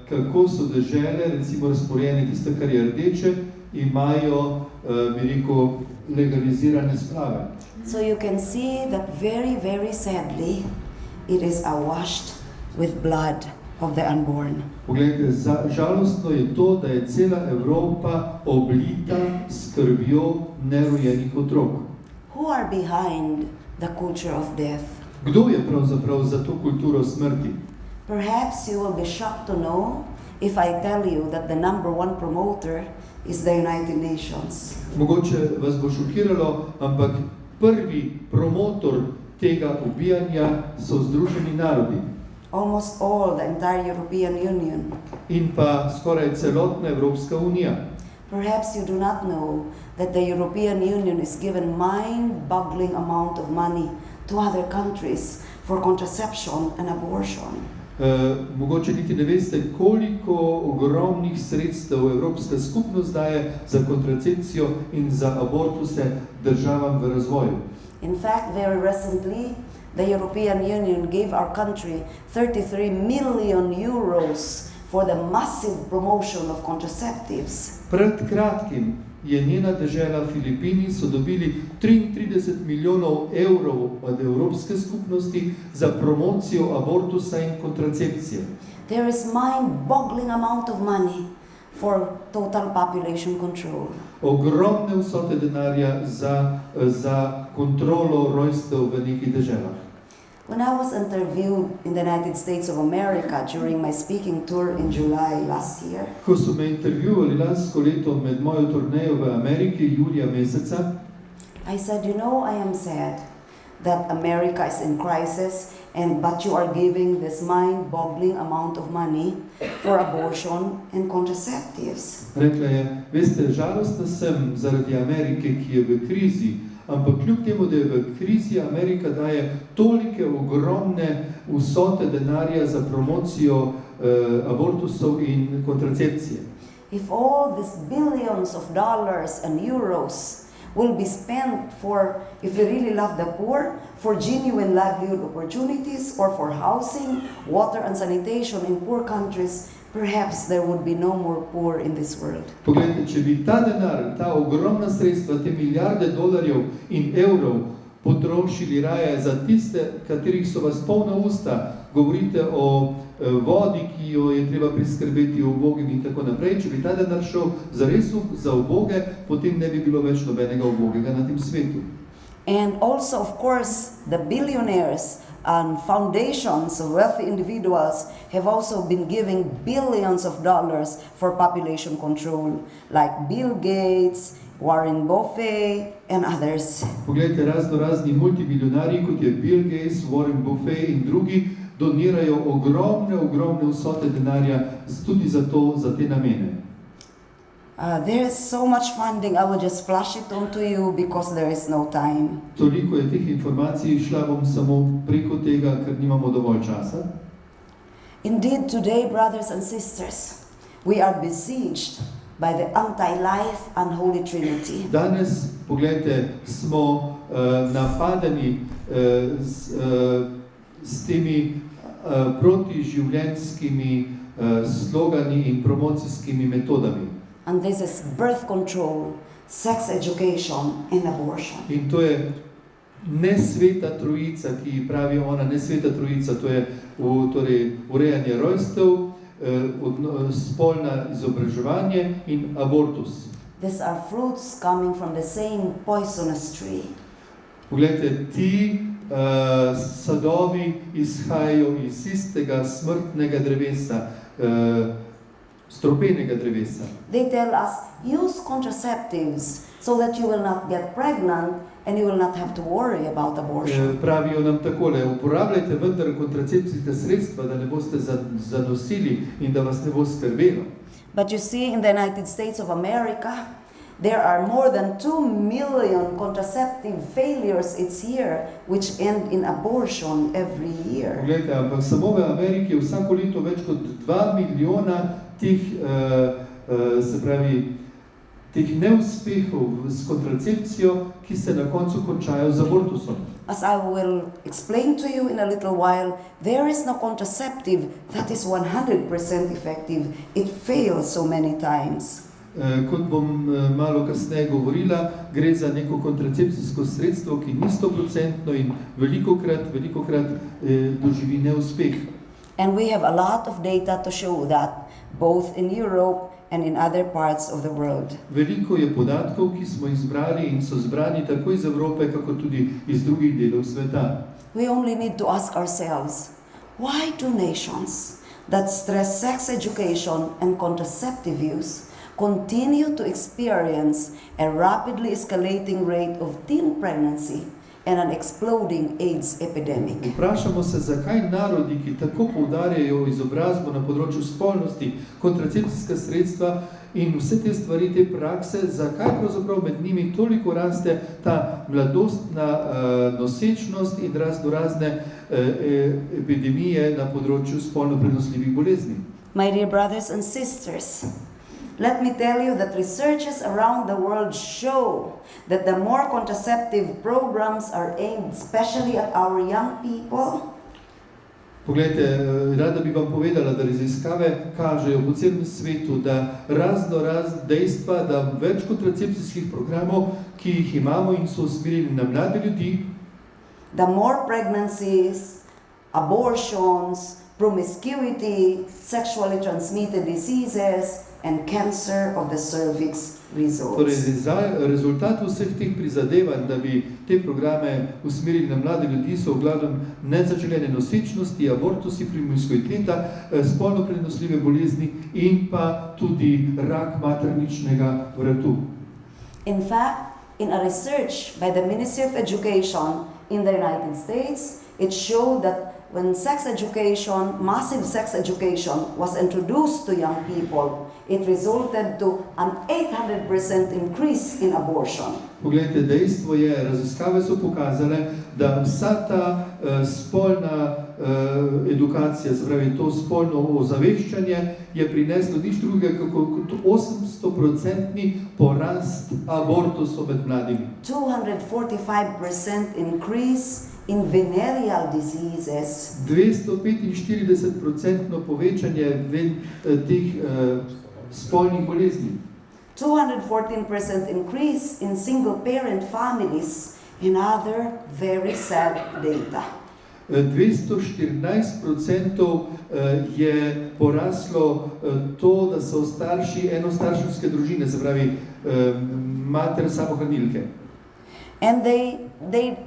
kako so dežele, recimo razporejene, tiste, kar je rdeče, imajo, bi rekel, legalizirane splave. So you can see that very, very sadly, it is awashed with blood of the unborn. Poglejte, žalostno je to, da je cela Evropa oblita s krvjo nerojenih otrok. Who are behind the culture of death? Kdo je pravzaprav za to kulturo smrti? Perhaps you will be shocked to know if I tell you that the number one promoter is the United Nations. Mogoče vas bo šokiralo, ampak prvi promotor tega ubijanja so Združeni narodi. Almost all, the entire European Union. In pa skoraj celotna Evropska unija. Perhaps you do not know that the European Union is given mind-boggling amount of money to other countries for contraception and abortion. Mogoče niti ne veste, koliko ogromnih sredstev Evropska skupnost daje za kontracepcijo in za abortuse državam v razvoju. In fact, very recently, the European Union gave our country 33 million euros for the massive promotion of contraceptives. Pred kratkim je njena dežela Filipini so dobili 33 milijonov evrov od Evropske skupnosti za promocijo abortusa in kontracepcije. There is mind-boggling amount of money for total population control. Ogromne vsote denarja za kontrolo rojstev v nekih deželah. When I was interviewed in the United States of America during my speaking tour in July last year, Ko so me intervjuvali lansko leto med mojo turnejo v Ameriki, julija meseca, I said, you know, I am sad that America is in crisis, but you are giving this mind-boggling amount of money for abortion and contraceptives. rekla je, veste, žalostna sem zaradi Amerike, ki je v krizi, ampak kljub temu, da je v krizi, Amerika daje tolike ogromne vsote denarja za promocijo abortusov in kontracepcije. If all these billions of dollars and euros will be spent for, if we really love the poor, for genuine livelihood opportunities or for housing, water and sanitation in poor countries, perhaps there would be no more poor in this world. Poglejte, če bi ta denar, ta ogromna sredstva, te milijarde dolarjev in evrov potrošili raje za tiste, katerih so vas polna usta, govorite o vodi, ki jo je treba priskrbeti ubogim in tako naprej. Če bi ta denar šel zares za uboge, potem ne bi bilo več nobenega ubogega na tem svetu. And also, of course, the billionaires and foundations of wealthy individuals have also been giving billions of dollars for population control, like Bill Gates, Warren Buffett, and others. Poglejte, razni multimilionarji, kot je Bill Gates, Warren Buffett in drugi, donirajo ogromne vsote denarja tudi za te namene. There is so much funding, I will just flash it on to you because there is no time. Toliko je teh informacij, šla bom samo preko tega, ker nimamo dovolj časa. Indeed, today, brothers and sisters, we are besieged by the anti-life unholy Trinity. Danes, poglejte, smo napadeni s temi protiživljenjskimi slogani in promocijskimi metodami. And this is birth control, sex education and abortion. In to je nesveta trojica, ki pravi ona nesveta trojica, to je torej urejanje rojstev, spolno izobraževanje in abortus. These are fruits coming from the same poisonous tree. Poglejte, ti sadovi izhajajo iz istega smrtnega drevesa, stropenega drevesa. They tell us, use contraceptives so that you will not get pregnant and you will not have to worry about abortion. Pravijo nam takole, uporabljajte vendar kontracepcijska sredstva, da ne boste zanosili in da vas ne bo skrbelo. But you see, in the United States of America, there are more than 2 million contraceptive failures each year, which end in abortion every year. Poglejte, ampak samo v Ameriki je vsako leto več kot 2 milijona teh neuspehov s kontracepcijo, ki se na koncu končajo z abortusom. As I will explain to you in a little while, there is no contraceptive that is 100% effective. It fails so many times. Kot bom malo kasneje govorila, gre za neko kontracepcijsko sredstvo, ki ni 100% in velikokrat doživi neuspeh. And we have a lot of data to show that, both in Europe and in other parts of the world. Veliko je podatkov, ki smo jih zbrali in so zbrani tako iz Evrope, kako tudi iz drugih delov sveta. We only need to ask ourselves, why do nations that stress sex education and contraceptive use continue to experience a rapidly escalating rate of teen pregnancy and an exploding AIDS epidemic. Vprašamo se, zakaj narodi, ki tako poudarjajo izobrazbo na področju spolnosti, kontracepcijska sredstva in vse te stvari, te prakse, zakaj pravzaprav med njimi toliko raste ta mladostna nosečnost in razne epidemije na področju spolno prenosljivih bolezni. My dear brothers and sisters, let me tell you that researchers around the world show that the more contraceptive programs are aimed especially at our young people, Poglejte, rada bi vam povedala, da raziskave kažejo po celem svetu, da razno dejstva, da več kontracepcijskih programov, ki jih imamo in so usmerjeni na mlade ljudi, the more pregnancies, abortions, promiscuity, sexually transmitted diseases, and cancer of the cervix torej results. rezultat vseh teh prizadevanj, da bi te programe usmerili na mlade ljudi, so v glavnem nezaželene nosečnosti, abortusi, promiskuiteta, spolno prenosljive bolezni in pa tudi rak materničnega vratu. In fact, in a research by the Ministry of Education in the United States, it showed that when massive sex education was introduced to young people, it resulted to an 800% increase in abortion. Poglejte, dejstvo je, raziskave so pokazale, da vsa ta spolna edukacija, se pravi to spolno ozaveščanje, je prineslo nič drugega kot 800% porast abortusov med mladimi. 245% increase in venereal diseases. 245% povečanje teh spolnih bolezni. 214% increase in single-parent families and other very sad data. 214% je poraslo to, da so starši enostarševske družine, se pravi mater samohranilke. And they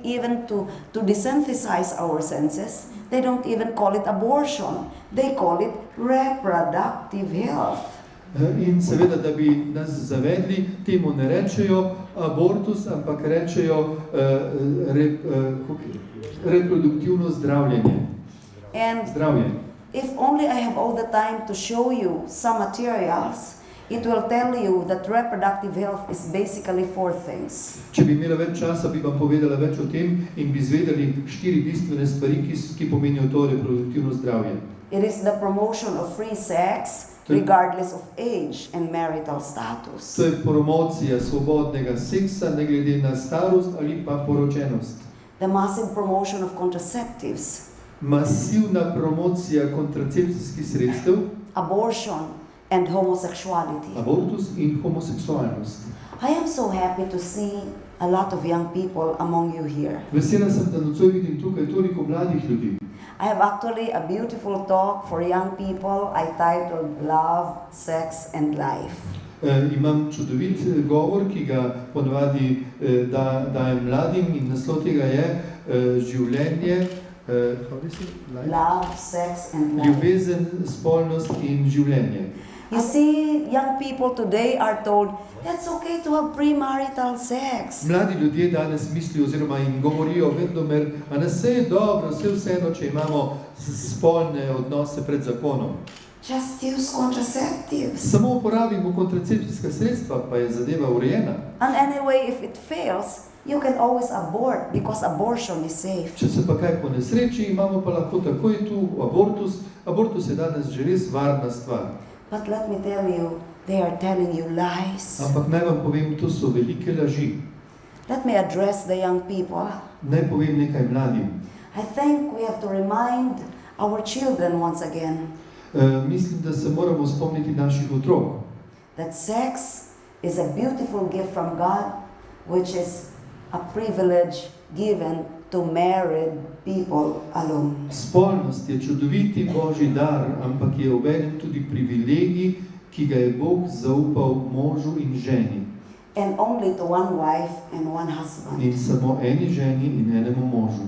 even to desensitize our senses, they don't even call it abortion. They call it reproductive health. In seveda, da bi nas zavedli, temu ne rečejo abortus, ampak rečejo reproduktivno zdravljenje. And Zdravje. if only I have all the time to show you some materials, it will tell you that reproductive health is basically 4 things. Če bi imela več časa, bi vam povedala več o tem in bi izvedeli 4 bistvene stvari, ki pomenijo to reproduktivno zdravje. It is the promotion of free sex, regardless of age and marital status. To je promocija svobodnega seksa, ne glede na starost ali pa poročenost. The massive promotion of contraceptives, Masivna promocija kontracepcijskih sredstev, abortion, and homosexuality. abortus in homoseksualnost. I am so happy to see a lot of young people among you here. Vesela sem, da nocoj vidim tukaj toliko mladih ljudi. I have actually a beautiful talk for young people I titled Love, Sex and Life. Imam čudovit govor, ki ga ponavadi dajem mladim in naslov tega je življenje, Love, sex and life. ljubezen, spolnost in življenje. You see, young people today are told, it's okay to have premarital sex. Mladi ljudje danes mislijo oziroma jim govorijo vedomer, a ne vse je dobro, vseeno, če imamo spolne odnose pred zakonom. Just use contraceptives. Samo uporabimo kontracepcijska sredstva, pa je zadeva urejena. And anyway, if it fails, you can always abort because abortion is safe. Če se pa kaj po nesreči, imamo pa lahko takoj tu abortus. Abortus je danes že res varna stvar. But let me tell you, they are telling you lies. Ampak naj vam povem, to so velike laži. Let me address the young people. Naj povem nekaj mladim. I think we have to remind our children once again Mislim, da se moramo spomniti naših otrok, that sex is a beautiful gift from God, which is a privilege given to married people alone. Spolnost je čudoviti Božji dar, ampak je obenem tudi privilegij, ki ga je Bog zaupal možu in ženi. And only to one wife and one husband. In samo eni ženi in enemu možu.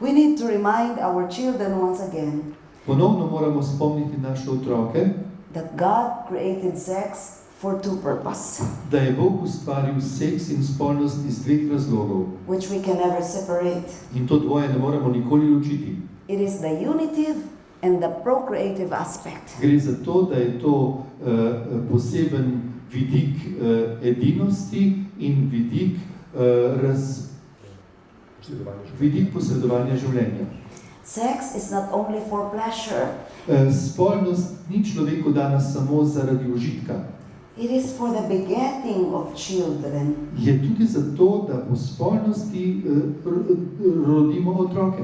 We need to remind our children once again Ponovno moramo spomniti naše otroke, that God created sex for two purposes, da je Bog ustvaril seks in spolnost iz dveh razlogov. which we can never separate. In to dvoje ne moremo nikoli ločiti. It is the unitive and the procreative aspect. Gre za to, da je to poseben vidik edinosti in vidik posredovanja življenja. Sex is not only for pleasure, Spolnost ni človeku dana samo zaradi užitka. it is for the begetting of children. Je tudi zato, da po spolnosti rodimo otroke.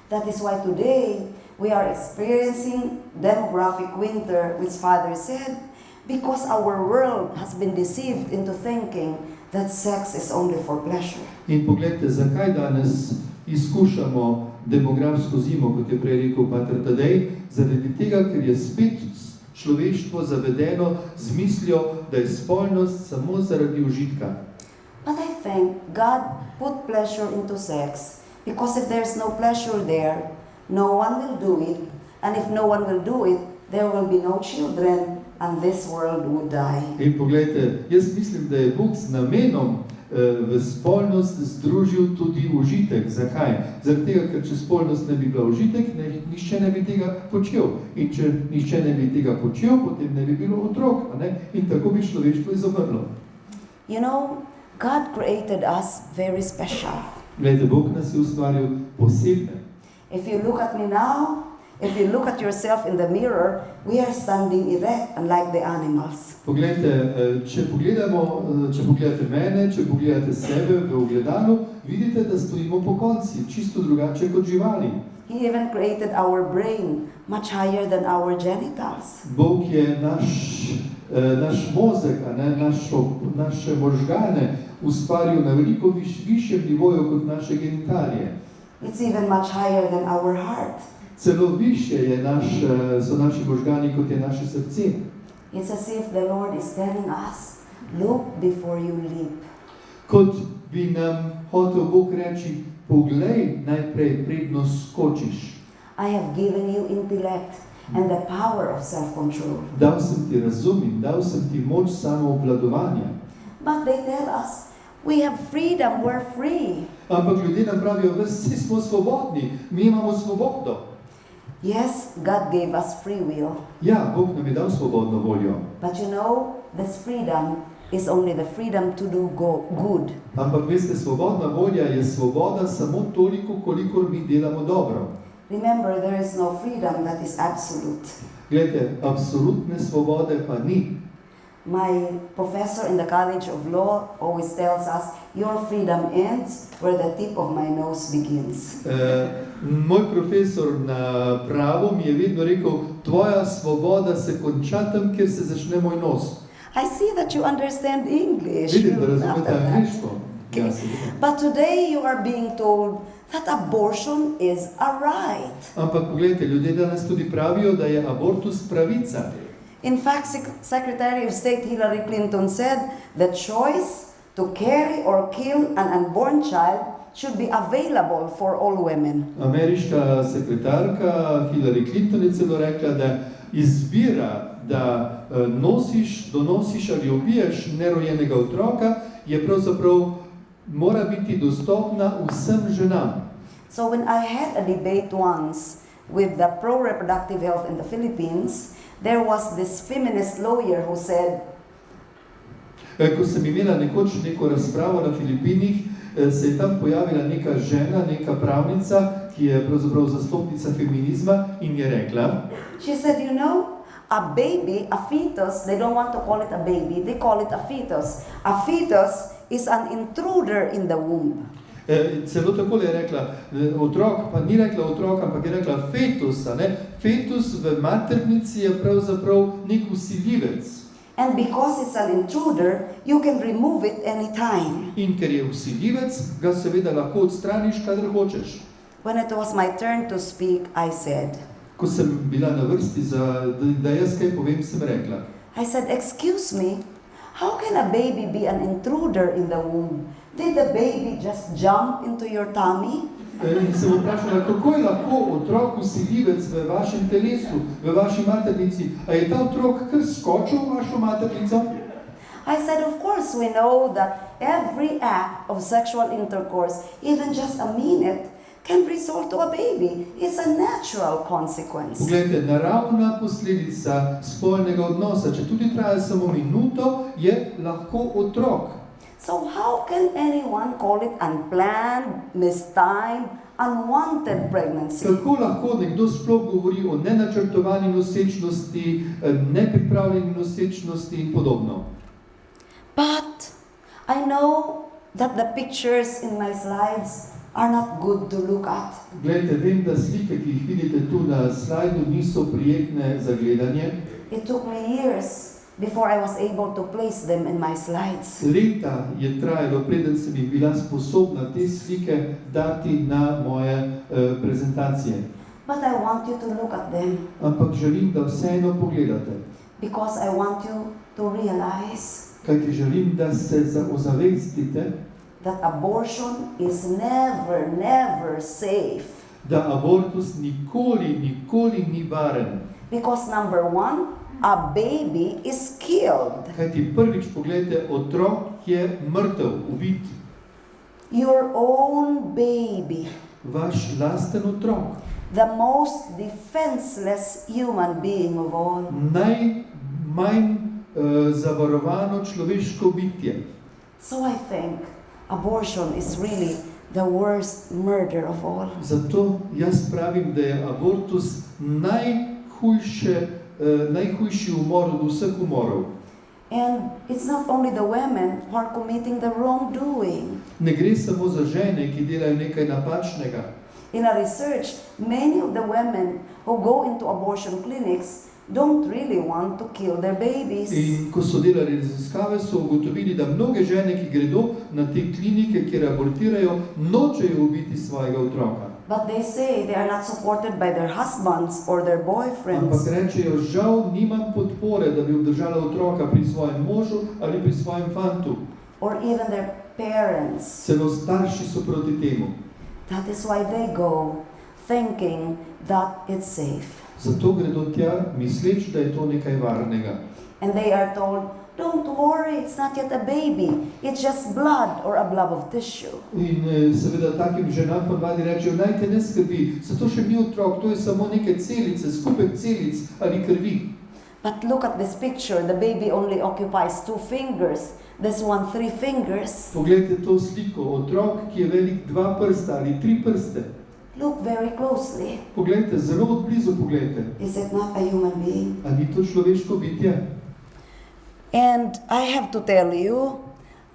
That is why today we are experiencing demographic winter, which Father said, because our world has been deceived into thinking that sex is only for pleasure. In poglejte, zakaj danes izkušamo demografsko zimo, kot je prej rekel pater Tadej, zaradi tega, ker je spet človeštvo zavedeno z mislijo, da je spolnost samo zaradi užitka. But I think God put pleasure into sex because if there's no pleasure there, no one will do it, and if no one will do it, there will be no children and this world would die. In poglejte, jaz mislim, da je Bog z namenom v spolnost združil tudi užitek. Zakaj? Zaradi tega, ker če spolnost ne bi bila užitek, nihče ne bi tega počel. In če nihče ne bi tega počel, potem ne bi bilo otrok. A ne? In tako bi človeštvo izumrlo. You know, God created us very special. Glejte, Bog nas je ustvaril posebne. If you look at me now, if you look at yourself in the mirror, we are standing erect and like the animals. Poglejte, če pogledate mene, če pogledate sebe v ogledalu, vidite, da stojimo po konci, čisto drugače kot živali. He even created our brain much higher than our genitals. Bog je naš mozek, naše možgane ustvaril na veliko višjem nivoju kot naše genitalije. It's even much higher than our heart. Celo više so naši možgani, kot je naše srce. It's as if the Lord is telling us, look before you leap. Kot bi nam hotel Bog reči, poglej najprej, predno skočiš. I have given you intellect and the power of self-control. Dal sem ti razum in dal sem ti moč samoobvladovanja. But they tell us, we have freedom, we're free. Ampak ljudje nam pravijo, vsi smo svobodni, mi imamo svobodo. Yes, God gave us free will. Ja, Bog nam je dal svobodno voljo. But you know, this freedom is only the freedom to do good. Ampak veste, svobodna volja je svoboda samo toliko, kolikor mi delamo dobro. Remember, there is no freedom that is absolute. Glejte, absolutne svobode pa ni. My professor in the College of Law always tells us, your freedom ends where the tip of my nose begins. Moj profesor na pravu mi je vedno rekel, tvoja svoboda se konča tam, kjer se začne moj nos. I see that you understand English. Vidim, da razumete angliško. Okay. But today you are being told that abortion is a right. Ampak pogledajte, ljudje danes tudi pravijo, da je abortus pravica. In fact, Secretary of State Hillary Clinton said the choice to carry or kill an unborn child should be available for all women. Ameriška sekretarka Hillary Clinton je celo rekla, da izbira, da donosiš ali ubiješ nerojenega otroka, je pravzaprav mora biti dostopna vsem ženam. So when I had a debate once with the pro-reproductive health in the Philippines, there was this feminist lawyer who said, Ko sem imela nekoč neko razpravo na Filipinih, se je tam pojavila neka žena, neka pravnica, ki je pravzaprav zastopnica feminizma in je rekla, she said, you know, a baby, a fetus, they don't want to call it a baby, they call it a fetus. A fetus is an intruder in the womb. Celo tako je rekla, otrok, pa ni rekla otrok, ampak je rekla fetus, ne? Fetus v maternici je pravzaprav nek vsiljivec. And because it's an intruder, you can remove it anytime. In ker je vsiljivec, ga seveda lahko odstraniš, kadar hočeš. When it was my turn to speak, I said, Ko sem bila na vrsti, da jaz kaj povem, sem rekla, I said, excuse me, how can a baby be an intruder in the womb? Did the baby just jump into your tummy? In sem vprašala, kako je lahko otrok vsiljivec v vašem telesu, v vaši maternici? A je ta otrok kar skočil v vašo maternico? I said, of course, we know that every act of sexual intercourse, even just a minute, can result to a baby. It's a natural consequence. Poglejte, naravna posledica spolnega odnosa, če tudi traja samo minuto, je lahko otrok. So how can anyone call it unplanned, mistimed, unwanted pregnancy? Kako lahko nekdo sploh govori o nenačrtovani nosečnosti, nepripravljeni nosečnosti in podobno? But I know that the pictures in my slides are not good to look at. Glejte, vem, da slike, ki jih vidite tu na slajdu, niso prijetne za gledanje. It took me years before I was able to place them in my slides. Leta je trajalo, preden sem jih bila sposobna te slike dati na moje prezentacije. But I want you to look at them Ampak želim, da vseeno pogledate. because I want you to realize Kajti želim, da se ozavestite, that abortion is never, never safe. da abortus nikoli ni varen. Because number one, a baby is killed. Kajti prvič, pogledajte, otrok je mrtev, ubit. Your own baby, Vaš lasten otrok, the most defenseless human being of all. najmanj zavarovano človeško bitje. So I think abortion is really the worst murder of all. Zato jaz pravim, da je abortus najhujši umor od vseh umorov. And it's not only the women who are committing the wrongdoing. Ne gre samo za žene, ki delajo nekaj napačnega. In a research, many of the women who go into abortion clinics don't really want to kill their babies. In ko so delali raziskave, so ugotovili, da mnoge žene, ki gredo na te klinike, kjer abortirajo, nočejo ubiti svojega otroka. But they say they are not supported by their husbands or their Ampak boyfriends. rečejo, žal nimam podpore, da bi obdržala otroka pri svojem možu ali pri svojem fantu. Or even their parents. Celo starši so proti temu. That is why they go thinking that it's safe. Zato gredo tja, misleč, da je to nekaj varnega. And they are told, don't worry, it's not yet a baby. It's just blood or a blob of tissue. In seveda takim ženam ponavadi rečejo, naj te ne skrbi, zato še ni otrok, to je samo neke celice, skupek celic ali krvi. But look at this picture. The baby only occupies 2 fingers. This one 3 fingers. Poglejte to sliko, otrok, ki je velik 2 prsta ali 3 prste. Look very closely. Poglejte, zelo odblizu poglejte. Is it not a human being? A ni to človeško bitje? And I have to tell you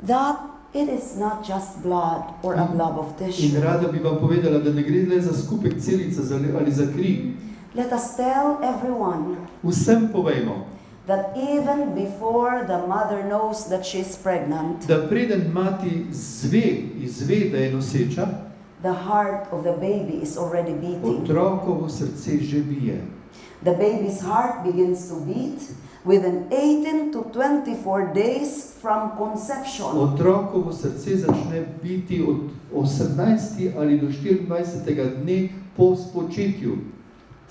that it is not just blood or a blob of In tissue. rada bi vam povedala, da ne gre le za skupek celice ali za kri. Let us tell everyone Vsem povejmo, that even before the mother knows that she's pregnant, da preden mati izve, da je noseča, the heart of the baby is already beating. otrokovo srce že bije. The baby's heart begins to beat within 18 to 24 days from conception. Otrokovo srce začne biti od 18. ali do 24. dne po spočetju.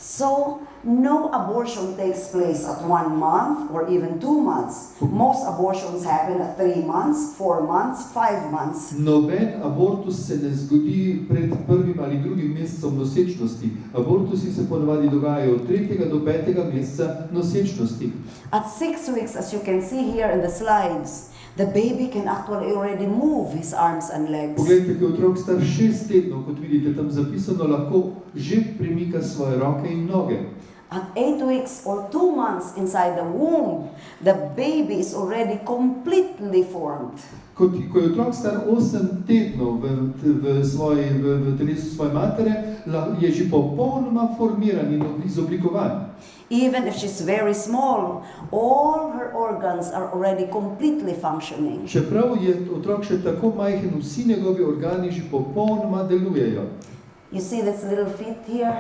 So, no abortion takes place at 1 month or even 2 months. Most abortions happen at 3 months, 4 months, 5 months. Noben abortus se ne zgodi pred 1. ali 2. mesecem nosečnosti. Abortusi se ponavadi dogajajo od 3. do 5. meseca nosečnosti. At 6 weeks, as you can see here in the slides, the baby can actually already move his arms and legs. Poglejte, ko je otrok star 6 tednov, kot vidite tam zapisano, lahko že premika svoje roke in noge. At 8 weeks or 2 months inside the womb, the baby is already completely formed. Ko je otrok star 8 tednov v telesu svoje matere, je že popolnoma formiran in izoblikovan. Even if she's very small, all her organs are already completely functioning. Čeprav je otrok še tako majhen, vsi njegovi organi že popolnoma delujejo. You see this little feet here,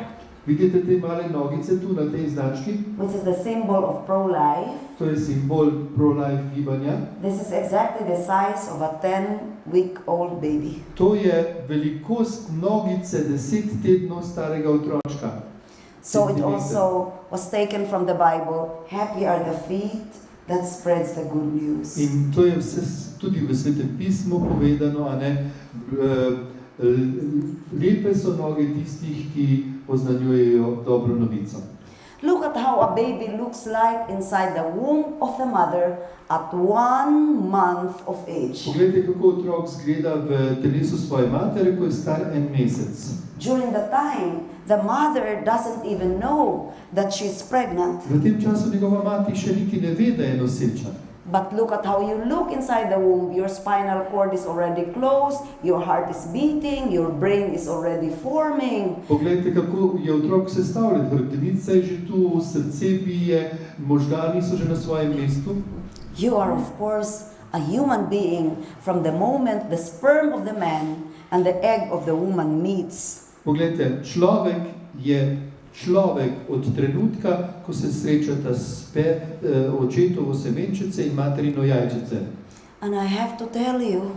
Vidite te male nogice tu na tej znački? which is the symbol of pro-life. To je simbol pro-life gibanja. This is exactly the size of a 10-week-old baby. To je velikost nogice 10 tednov starega otročka. So it also was taken from the Bible. Happy are the feet that spreads the good news. In to je vse tudi v Svetem pismu povedano, a ne, lepe so noge tistih, ki oznanjujejo dobro novico. Look at how a baby looks like inside the womb of the mother at 1 month of age. Poglejte, kako otrok zgleda v telesu svoje matere, ko je star 1 mesec. During the time, the mother doesn't even know that she's pregnant. V tem času njegova mati še niti ne ve, da je noseča. But look at how you look inside the womb. Your spinal cord is already closed, your heart is beating, your brain is already forming. Poglejte, kako je otrok sestavljen. Hrbtenica je že tu, srce bije, možgani so že na svojem mestu. You are, of course, a human being from the moment the sperm of the man and the egg of the woman meets. Poglejte, človek je človek od trenutka, ko se srečata očetovo semenčice in materino jajčice. And I have to tell you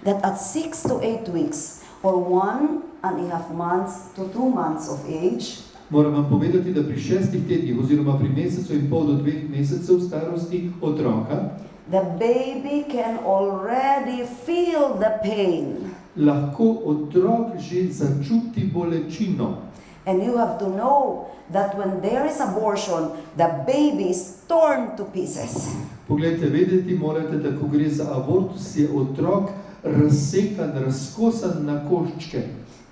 that at 6 to 8 weeks or 1.5 months to 2 months of age, Moram vam povedati, da pri 6 tednih oziroma pri mesecu in pol do 2 mesecev starosti otroka the baby can already feel the pain. lahko otrok že začuti bolečino. And you have to know that when there is abortion, the baby is torn to pieces. Poglejte, vedeti morate, da ko gre za abortus, je otrok razsekan, razkosan na koščke.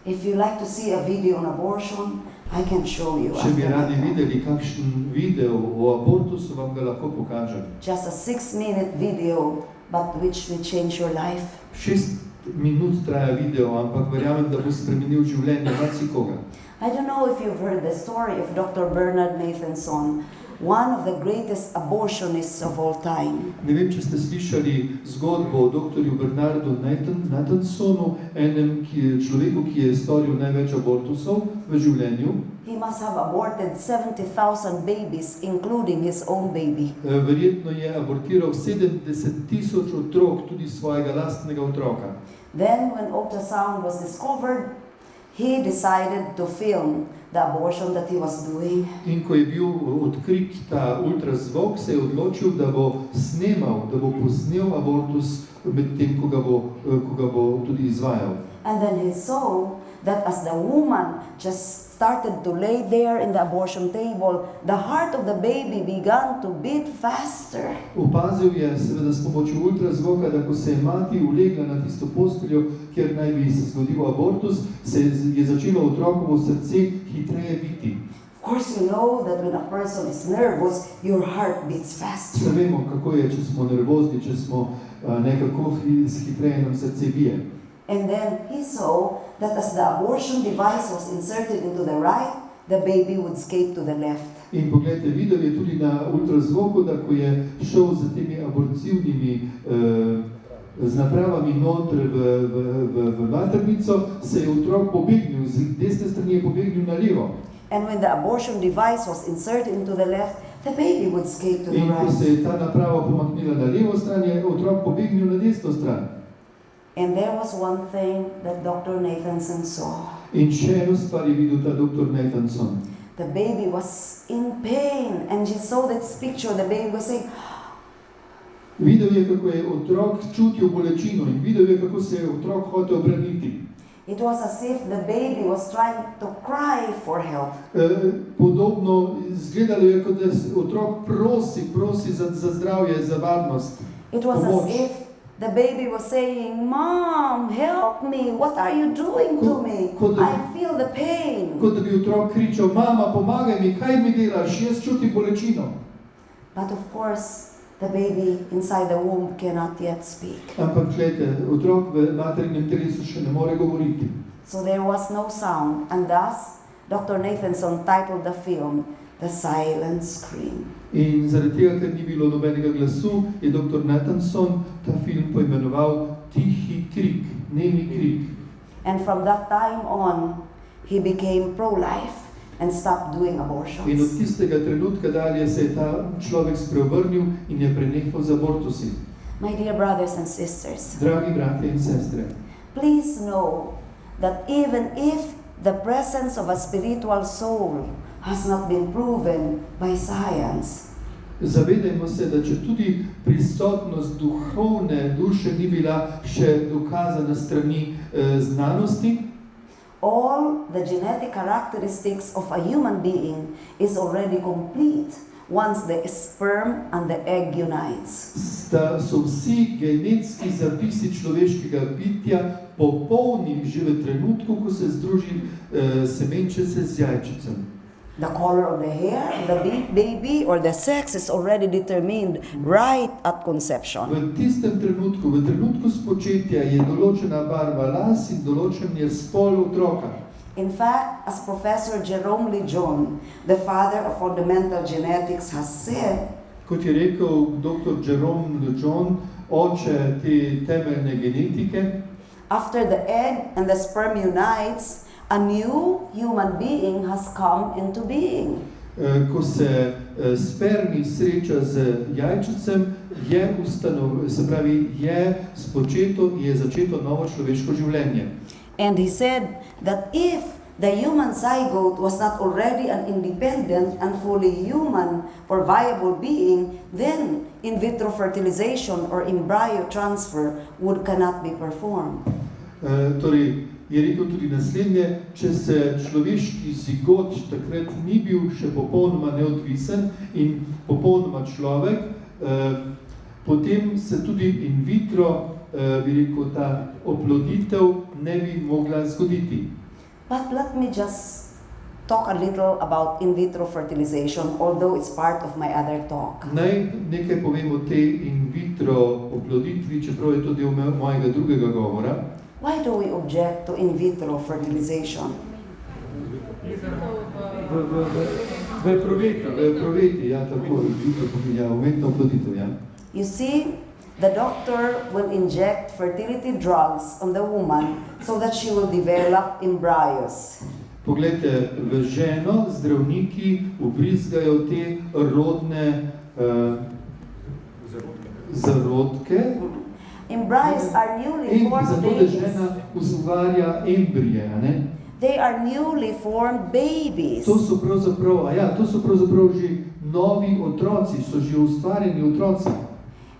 If you like to see a video on abortion, I can show you. Če bi after radi my talk. videli kakšen video o abortusu, vam ga lahko pokažem. Just a 6-minute video, but which will change your life. 6 minut traja video, ampak verjamem, da bo spremenil življenje marsikoga. I don't know if you've heard the story of Dr. Bernard Nathanson, one of the greatest abortionists of all time. Ne vem, če ste slišali zgodbo o doktorju Bernardu Nathansonu, enem človeku, ki je storil največ abortusov v življenju. He must have aborted 70,000 babies, including his own baby. Verjetno je abortiral 70,000 otrok, tudi svojega lastnega otroka. Then, when ultrasound was discovered, he decided to film the abortion that he was doing. In ko je bil odkrit ta ultrazvok, se je odločil, da bo snemal, da bo posnel abortus med tem, ko ga bo tudi izvajal. And then he saw that as the woman just started to lay there in the abortion table, the heart of the baby began to beat faster. Opazil je seveda s pomočjo ultrazvoka, da ko se je mati ulegla na tisto posteljo, kjer naj bi se zgodil abortus, se je začelo otrokovo srce hitreje biti. Of course, you know that when a person is nervous, your heart beats faster. Vse vemo, kako je, če smo nervozni, če smo nekako hitreje nam srce bije. And then he saw that as the abortion device was inserted into the right, the baby would escape to the left. In poglejte, videl je tudi na ultrazvoku, da ko je šel z temi abortivnimi z napravami noter v maternico, se je otrok pobegnil, z desne strani je pobegnil na levo. And when the abortion device was inserted into the left, the baby would escape to the In ko se right. je ta naprava pomaknila na levo stran, je otrok pobegnil na desno stran. And there was one thing that Dr. Nathanson saw. In še eno stvar je videl ta doktor Nathanson. The baby was in pain, and she saw this picture. The baby was saying, Videl je, kako je otrok čutil bolečino in videl je, kako se je otrok hotel braniti. it was as if the baby was trying to cry for help. Podobno izgledalo je, kot da otrok prosi za zdravje, za varnost. It was Pomoč. as if the baby was saying, Mom, help me, what are you doing to me? I feel the pain. Kot da bi otrok kričal, mama, pomagaj mi, kaj mi delaš, jaz čutim bolečino. But of course, the baby inside the womb cannot yet speak. Ampak gledajte, otrok v materinem telesu še ne more govoriti. So there was no sound, and thus Dr. Nathanson titled the film The Silent Scream. In zaradi tega, ker ni bilo nobenega glasu, je dr. Nathanson ta film poimenoval Tihi krik, nemi krik. And from that time on, he became pro-life and stopped doing In od abortions. tistega trenutka dalje se je ta človek spreobrnil in je prenehal z abortusi. My dear brothers and sisters, Dragi bratje in sestre, please know that even if the presence of a spiritual soul has not been proven by science, Zavedajmo se, da če tudi prisotnost duhovne duše ni bila še dokazana strani znanosti, all the genetic characteristics of a human being is already complete once the sperm and the egg unites. da so vsi genetski zapisi človeškega bitja popolni že v trenutku, ko se združi semenčice z jajčicem. The color of the hair, the baby, or the sex is already determined right at conception. V tistem trenutku, v trenutku spočetja je določena barva las in določen je spol otroka. In fact, as Professor Jerome Lejeune, the father of fundamental genetics, has said, Kot je rekel dr. Jerome Lejeune, oče te temeljne genetike, after the egg and the sperm unites, a new human being has come into being. ko se spermi sreča z jajčicem, je spočeto, je začeto novo človeško življenje. And he said that if the human zygote was not already an independent and fully human or viable being, then in vitro fertilization or embryo transfer cannot be performed. Torej, je rekel tudi naslednje, če se človeški zigot takrat ni bil še popolnoma neodvisen in popolnoma človek, potem se tudi in vitro, bi rekel, ta oploditev ne bi mogla zgoditi. But let me just talk a little about in vitro fertilization, although it's part of my other talk. Naj nekaj povem o tej in vitro oploditvi, čeprav je to del mojega drugega govora. Why do we object to in vitro fertilization? V epruveti, ja, tako, umetno oploditev, ja. You see, the doctor will inject fertility drugs on the woman so that she will develop embryos. Poglejte, v ženo zdravniki ubrizgajo te rodne zarodke Embryos are newly in formed zato, da babies. žena ustvarja embrije, ne? They are newly formed babies. To so pravzaprav že novi otroci, so že ustvarjeni otroci.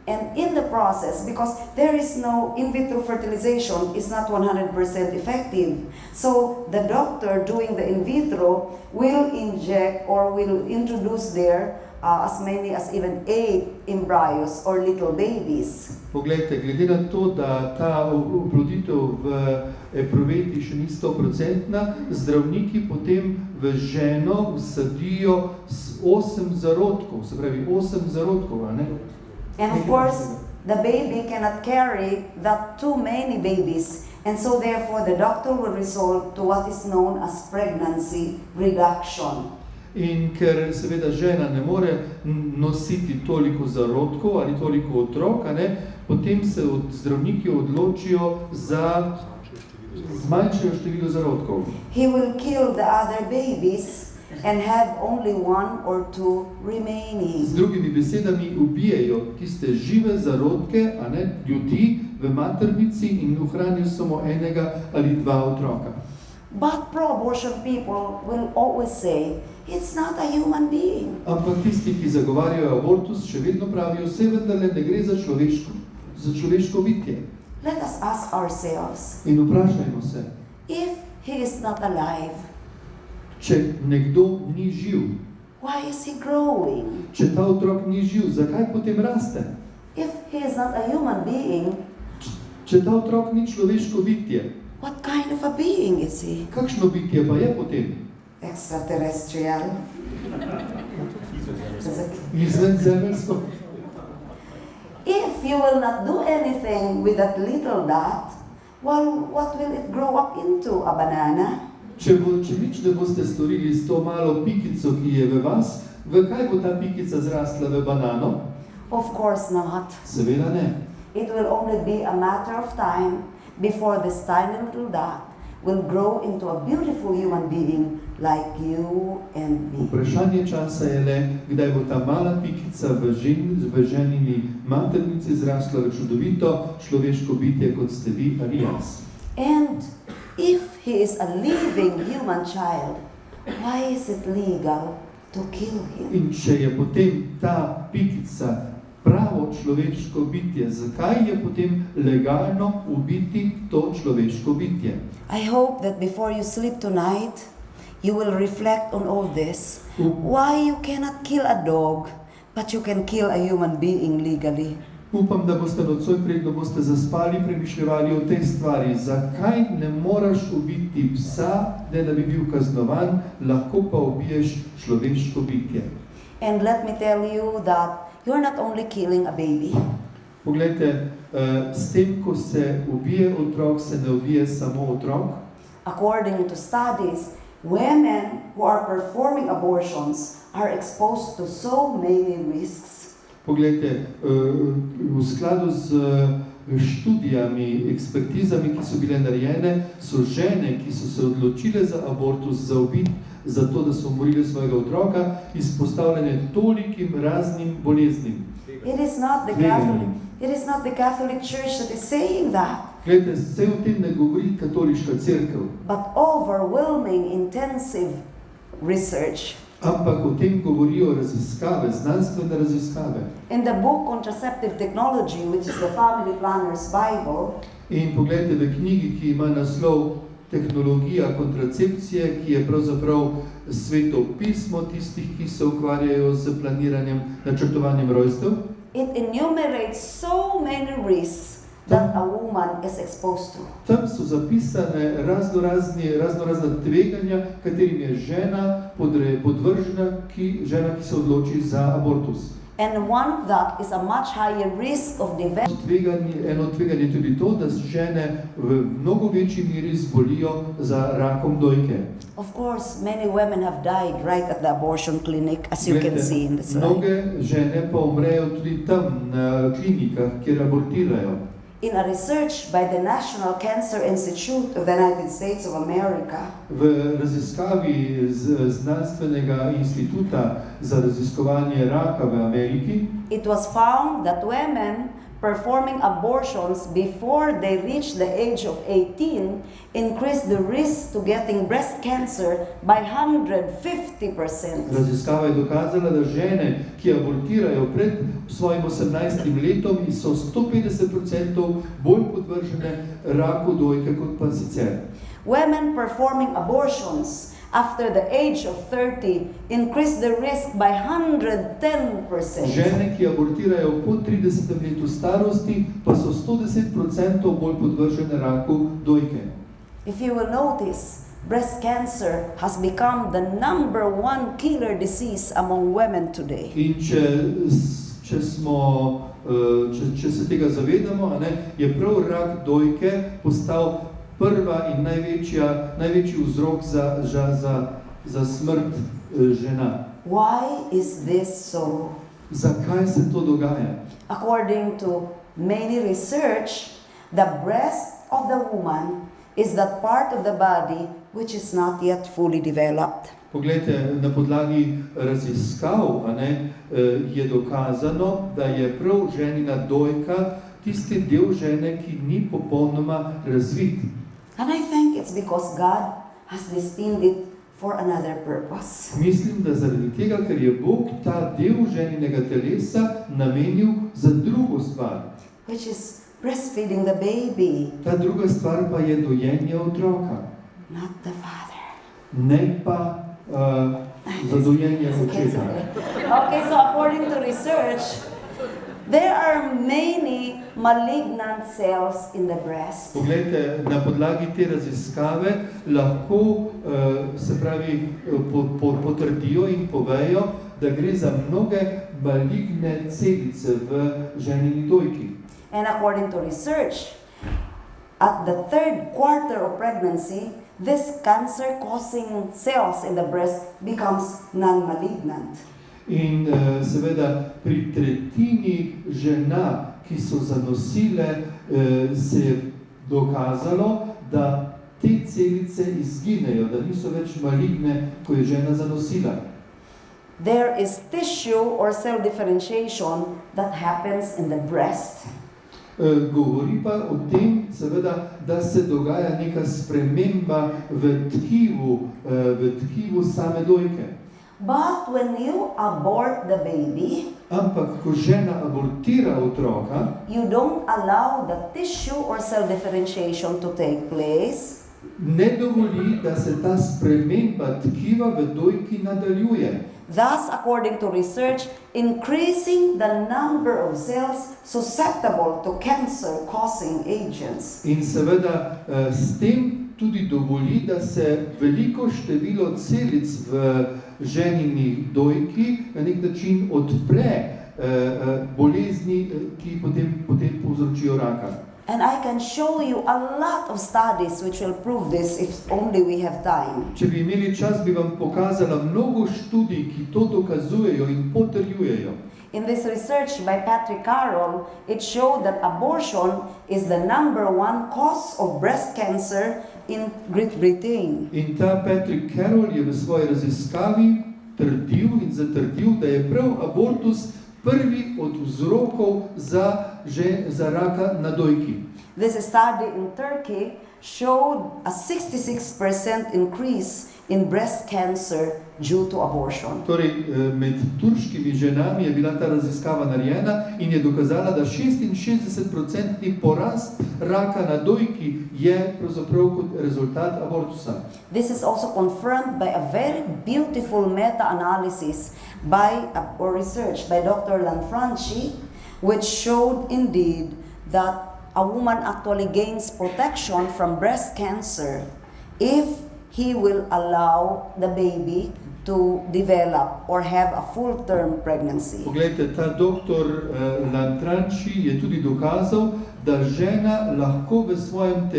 And in the process, because there is no in vitro fertilization is not 100% effective, so the doctor doing the in vitro will inject or will introduce there as many as even 8 embryos or little babies. Poglejte, glede na to, da ta oploditev v epruveti še ni 100%, zdravniki potem v ženo vsadijo 8 zarodkov, se pravi 8 zarodkov, a ne? And of course, the baby cannot carry that too many babies, and so therefore the doctor will resort to what is known as pregnancy reduction. In ker seveda žena ne more nositi toliko zarodkov ali toliko otrok, a ne, potem se zdravniki odločijo za zmanjšajo število zarodkov. He will kill the other babies and have only 1 or 2 remaining. Z drugimi besedami ubijajo tiste žive zarodke, a ne, ljudi v maternici in ohranijo samo enega ali 2 otroka. But pro-abortion people will always say, it's not a human being. Ampak tisti, ki zagovarjajo abortus, še vedno pravijo, vse vendarle ne gre za človeško bitje. Let us ask ourselves, In vprašajmo se, if he is not alive, če nekdo ni živ, why is he growing? če ta otrok ni živ, zakaj potem raste? If he is not a human being, Če ta otrok ni človeško bitje, what kind of a being is he? kakšno bitje pa je potem? Extraterrestrial? Izvenzemeljsko. If you will not do anything with that little dot, well, what will it grow up into? A banana? Če nič ne boste storili s to malo pikico, ki je v vas, v kaj bo ta pikica zrastla, v banano? Of course not. Seveda ne. It will only be a matter of time before this tiny little dot will grow into a beautiful human being like you and me. Vprašanje časa je le, kdaj bo ta mala pikica v ženini maternici zrasla v čudovito človeško bitje, kot ste vi ali jaz. And if he is a living human child, why is it legal to kill him. In če je potem ta pikica pravo človeško bitje, zakaj je potem legalno ubiti to človeško bitje? I hope that before you sleep tonight, you will reflect on all this. Why you cannot kill a dog, but you can kill a human being legally? Upam, da boste nocoj, predno boste zaspali, premišljevali o tej stvari. Zakaj ne moraš ubiti psa, ne da bi bil kaznovan, lahko pa ubiješ človeško bitje? And let me tell you that you're not only killing a baby. Poglejte, s tem, ko se ubije otrok, se ne ubije samo otrok. According to studies, women who are performing abortions are exposed to so many risks. Poglejte, v skladu z študijami, ekspertizami, ki so bile narejene, so žene, ki so se odločile za abortus, za ubit, za to, da so umorili svojega otroka, izpostavljene tolikim raznim boleznim. It is not the Catholic Church that is saying that. Glejte, vse o tem ne govori katoliška cerkev, But overwhelming intensive research. ampak o tem govorijo raziskave, znanstvene raziskave. In the book Contraceptive Technology, which is the Family Planner's Bible, In poglejte, v knjigi, ki ima naslov Tehnologija kontracepcije, ki je pravzaprav sveto pismo tistih, ki se ukvarjajo z planiranjem, načrtovanjem rojstev, it enumerates so many risks that a woman is exposed to. tam so zapisane raznorazna tveganja, katerim je žena podvržena, žena, ki se odloči za abortus. And one of that is a much higher risk of developing Eno tveganje je tudi to, da žene v mnogo večji meri zbolijo za rakom dojke. Of course, many women have died right at the abortion clinic, as you can see in the slide. Mnoge žene pa umrejo tudi tam na klinikah, kjer abortirajo. In a research by the National Cancer Institute of the United States of America, V raziskavi znanstvenega instituta za raziskovanje raka v Ameriki it was found that women performing abortions before they reach the age of 18 increase the risk to getting breast cancer by 150%. raziskava je dokazala, da žene, ki abortirajo pred svojim 18. letom, so 150% bolj podvržene raku dojke kot pa sicer. Women performing abortions after the age of 30 increase the risk by 110%. Žene, ki abortirajo po 30. letu starosti, pa so 110% bolj podvržene raku dojke. If you will notice, breast cancer has become the #1 killer disease among women today. In če se tega zavedamo, je prav rak dojke postal prva in največji vzrok za smrt žena. Why is this so? Zakaj se to dogaja? According to many research, the breast of the woman is that part of the body which is not yet fully developed. Poglejte, na podlagi raziskav je dokazano, da je prav ženina dojka tisti del žene, ki ni popolnoma razvit. And I think it's because God has destined it for another purpose. Mislim, da zaradi tega, ker je Bog ta del ženinega telesa namenil za drugo stvar. Which is breastfeeding the baby, Ta druga stvar pa je dojenje otroka, not the father. ne pa za dojenje očeta. Okay, so according to research, there are many malignant cells in the breast. Poglejte, na podlagi te raziskave lahko potrdijo in povejo, da gre za mnoge maligne celice v ženini dojki. And according to research, at the 3rd quarter of pregnancy, this cancer-causing cells in the breast becomes non-malignant. In seveda pri tretjini žena, ki so zanosile, se je dokazalo, da te celice izginejo, da niso več maligne, ko je žena zanosila. There is tissue or cell differentiation that happens in the breast. Govori pa o tem, seveda, da se dogaja neka sprememba v tkivu same dojke. But when you abort the baby, Ampak, ko žena abortira otroka, you don't allow the tissue or cell differentiation to take place. ne dovoli, da se ta sprememba tkiva v dojki nadaljuje. Thus, according to research, increasing the number of cells susceptible to cancer-causing agents. In seveda s tem tudi dovoli, da se veliko število celic v ženini dojki na nek način odpre bolezni, ki potem povzročijo raka. And I can show you a lot of studies which will prove this if only we have time. Če bi imeli čas, bi vam pokazala mnogo študij, ki to dokazujejo in potrjujejo. In this research by Patrick Carroll, it showed that abortion is the #1 cause of breast cancer in Great Britain. In ta Patrick Carroll je v svoji raziskavi trdil in zatrdil, da je prav abortus prvi od vzrokov za raka na dojki. This study in Turkey showed a 66% increase in breast cancer due to abortion. Torej, med turškimi ženami je bila ta raziskava narejena in je dokazala, da 66% porast raka na dojki je pravzaprav kot rezultat abortusa. This is also confirmed by a very beautiful meta-analysis or research by Dr. Lanfranchi, which showed indeed that a woman actually gains protection from breast cancer if he will allow the baby to develop or have a full-term pregnancy. Poglejte, ta doktor Lanfranchi je tudi dokazal, da žena lahko v svojem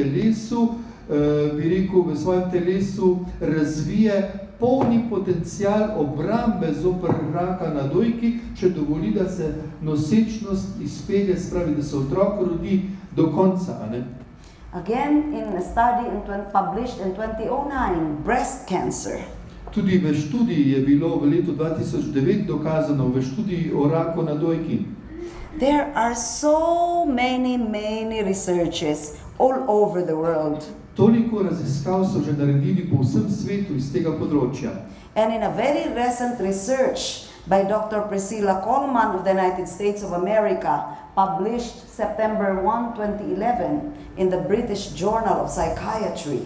telesu razvije polni potencial obrambe zoper raka na dojki, če dovoli, da se nosečnost izpelje, spravi, da se otrok rodi do konca. Ne? Again, in a study published in 2009, breast cancer. Tudi v študiji je bilo v letu 2009 dokazano, v študiji o raku na dojki. There are so many researches all over the world. Toliko raziskav so že naredili po vsem svetu iz tega področja. And in a very recent research by Dr. Priscilla Coleman of the United States of America, published September 1, 2011 in the British Journal of Psychiatry.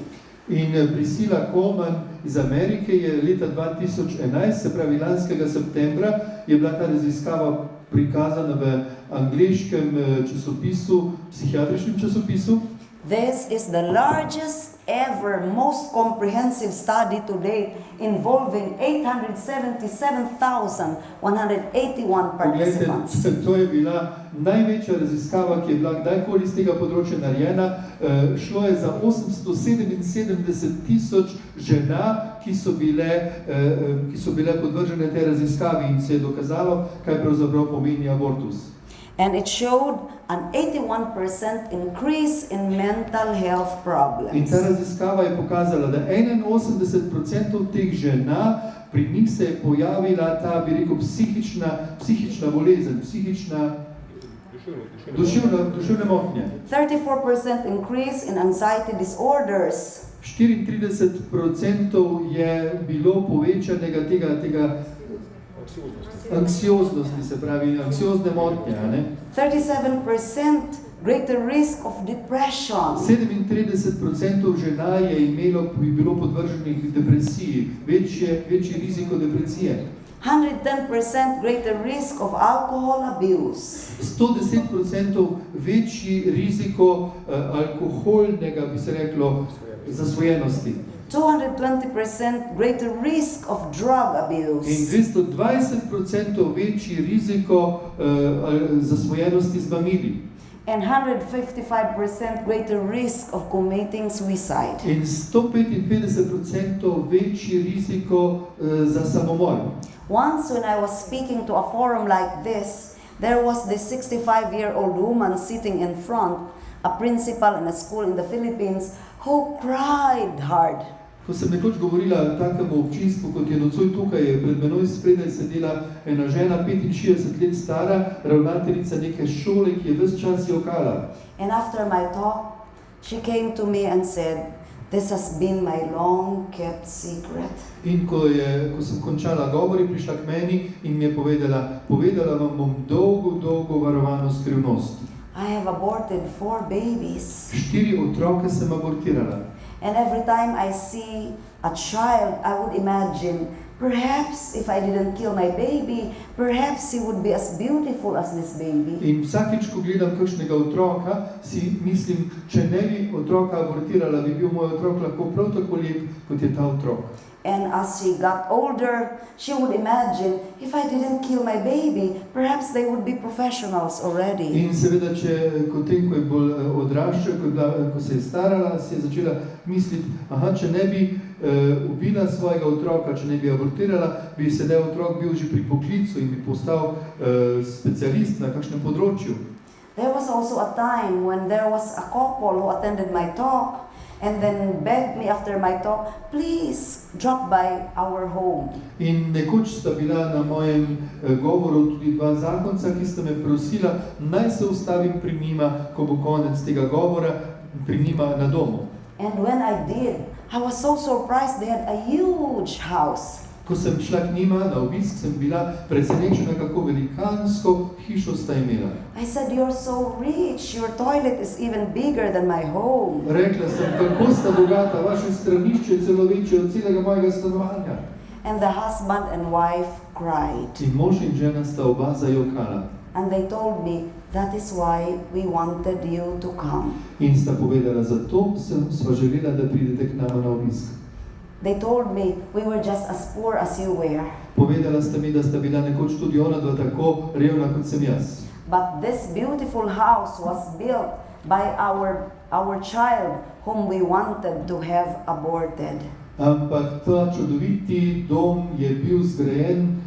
In Priscilla Coleman iz Amerike je leta 2011, se pravi lanskega septembra, je bila ta raziskava prikazana v angleškem časopisu, psihiatričnem časopisu. This is the largest ever, most comprehensive study to date involving 877,181 participants. Poglejte, to je bila največja raziskava, ki je bila kdajkoli iz tega področja narejena. Šlo je za 877,000 žena, ki so bile podvržene tej raziskavi in se je dokazalo, kaj pravzaprav pomeni abortus. And it showed an 81% increase in mental health problems. In ta raziskava je pokazala, da 81% teh žena, pri njih se je pojavila ta, bi rekel, psihična bolezen, duševne motnje. 34% increase in anxiety disorders. 34% je bilo povečanega tega anksioznosti, se pravi, anksiozne motnje, ne? 37% greater risk of depression. 37% žena je bilo podvrženih depresiji, večji riziko depresije. 110% greater risk of alcohol abuse. 110% večji riziko alkoholnega, bi se reklo, zasvojenosti. 220% greater risk of drug abuse. In 220% večji riziko zasvojenosti z mamili. And 155% greater risk of committing suicide. In 155% večji riziko za samomor. Once when I was speaking to a forum like this, there was this 65-year-old woman sitting in front, a principal in a school in the Philippines, who cried hard. Ko sem nekoč govorila takemu občinstvu, kot je nocoj tukaj, pred menoj spredaj sedela ena žena, 65 let stara, ravnateljica neke šole, ki je ves čas jokala. And after my talk, she came to me and said, This has been my long kept secret. In ko sem končala govor, je prišla k meni in mi je povedala vam bom dolgo varovano skrivnost. I have aborted 4 babies. 4 otroke sem abortirala. And every time I see a child, I would imagine, perhaps if I didn't kill my baby, perhaps he would be as beautiful as this baby. In vsakič, ko gledam kakšnega otroka, si mislim, če ne bi otroka abortirala, bi bil moj otrok lahko prav tako lep, kot je ta otrok. And as she got older, she would imagine, if I didn't kill my baby, perhaps they would be professionals already. In seveda, ko je bolj odraščal, ko se je starala, si je začela misliti, če ne bi ubila svojega otroka, če ne bi abortirala, bi sedaj otrok bil že pri poklicu in bi postal specialist na kakšnem področju. There was also a time when there was a couple who attended my talk and then begged me after my talk, please drop by our home. In nekoč sta bila na mojem govoru tudi 2 zakonca, ki sta me prosila, naj se ustavim pri njima, ko bo konec tega govora, pri njima na domu. And when I did, I was so surprised. They had a huge house. Ko sem šla k njima na obisk, sem bila presenečena, kako velikansko hišo sta imela. I said, you're so rich, your toilet is even bigger than my home. Rekla sem, kako sta bogata, vaše stranišče je celo večje od celega mojega stanovanja. And the husband and wife cried. In mož in žena sta oba zajokala. And they told me, that is why we wanted you to come. In sta povedala, zato sva želela, da pridete k nama na obisk. They told me, we were just as poor as you were. Povedala sta mi, da sta bila nekoč tudi ona dva tako revna, kot sem jaz. But this beautiful house was built by our child whom we wanted to have aborted. Ampak ta čudoviti dom je bil zgrajen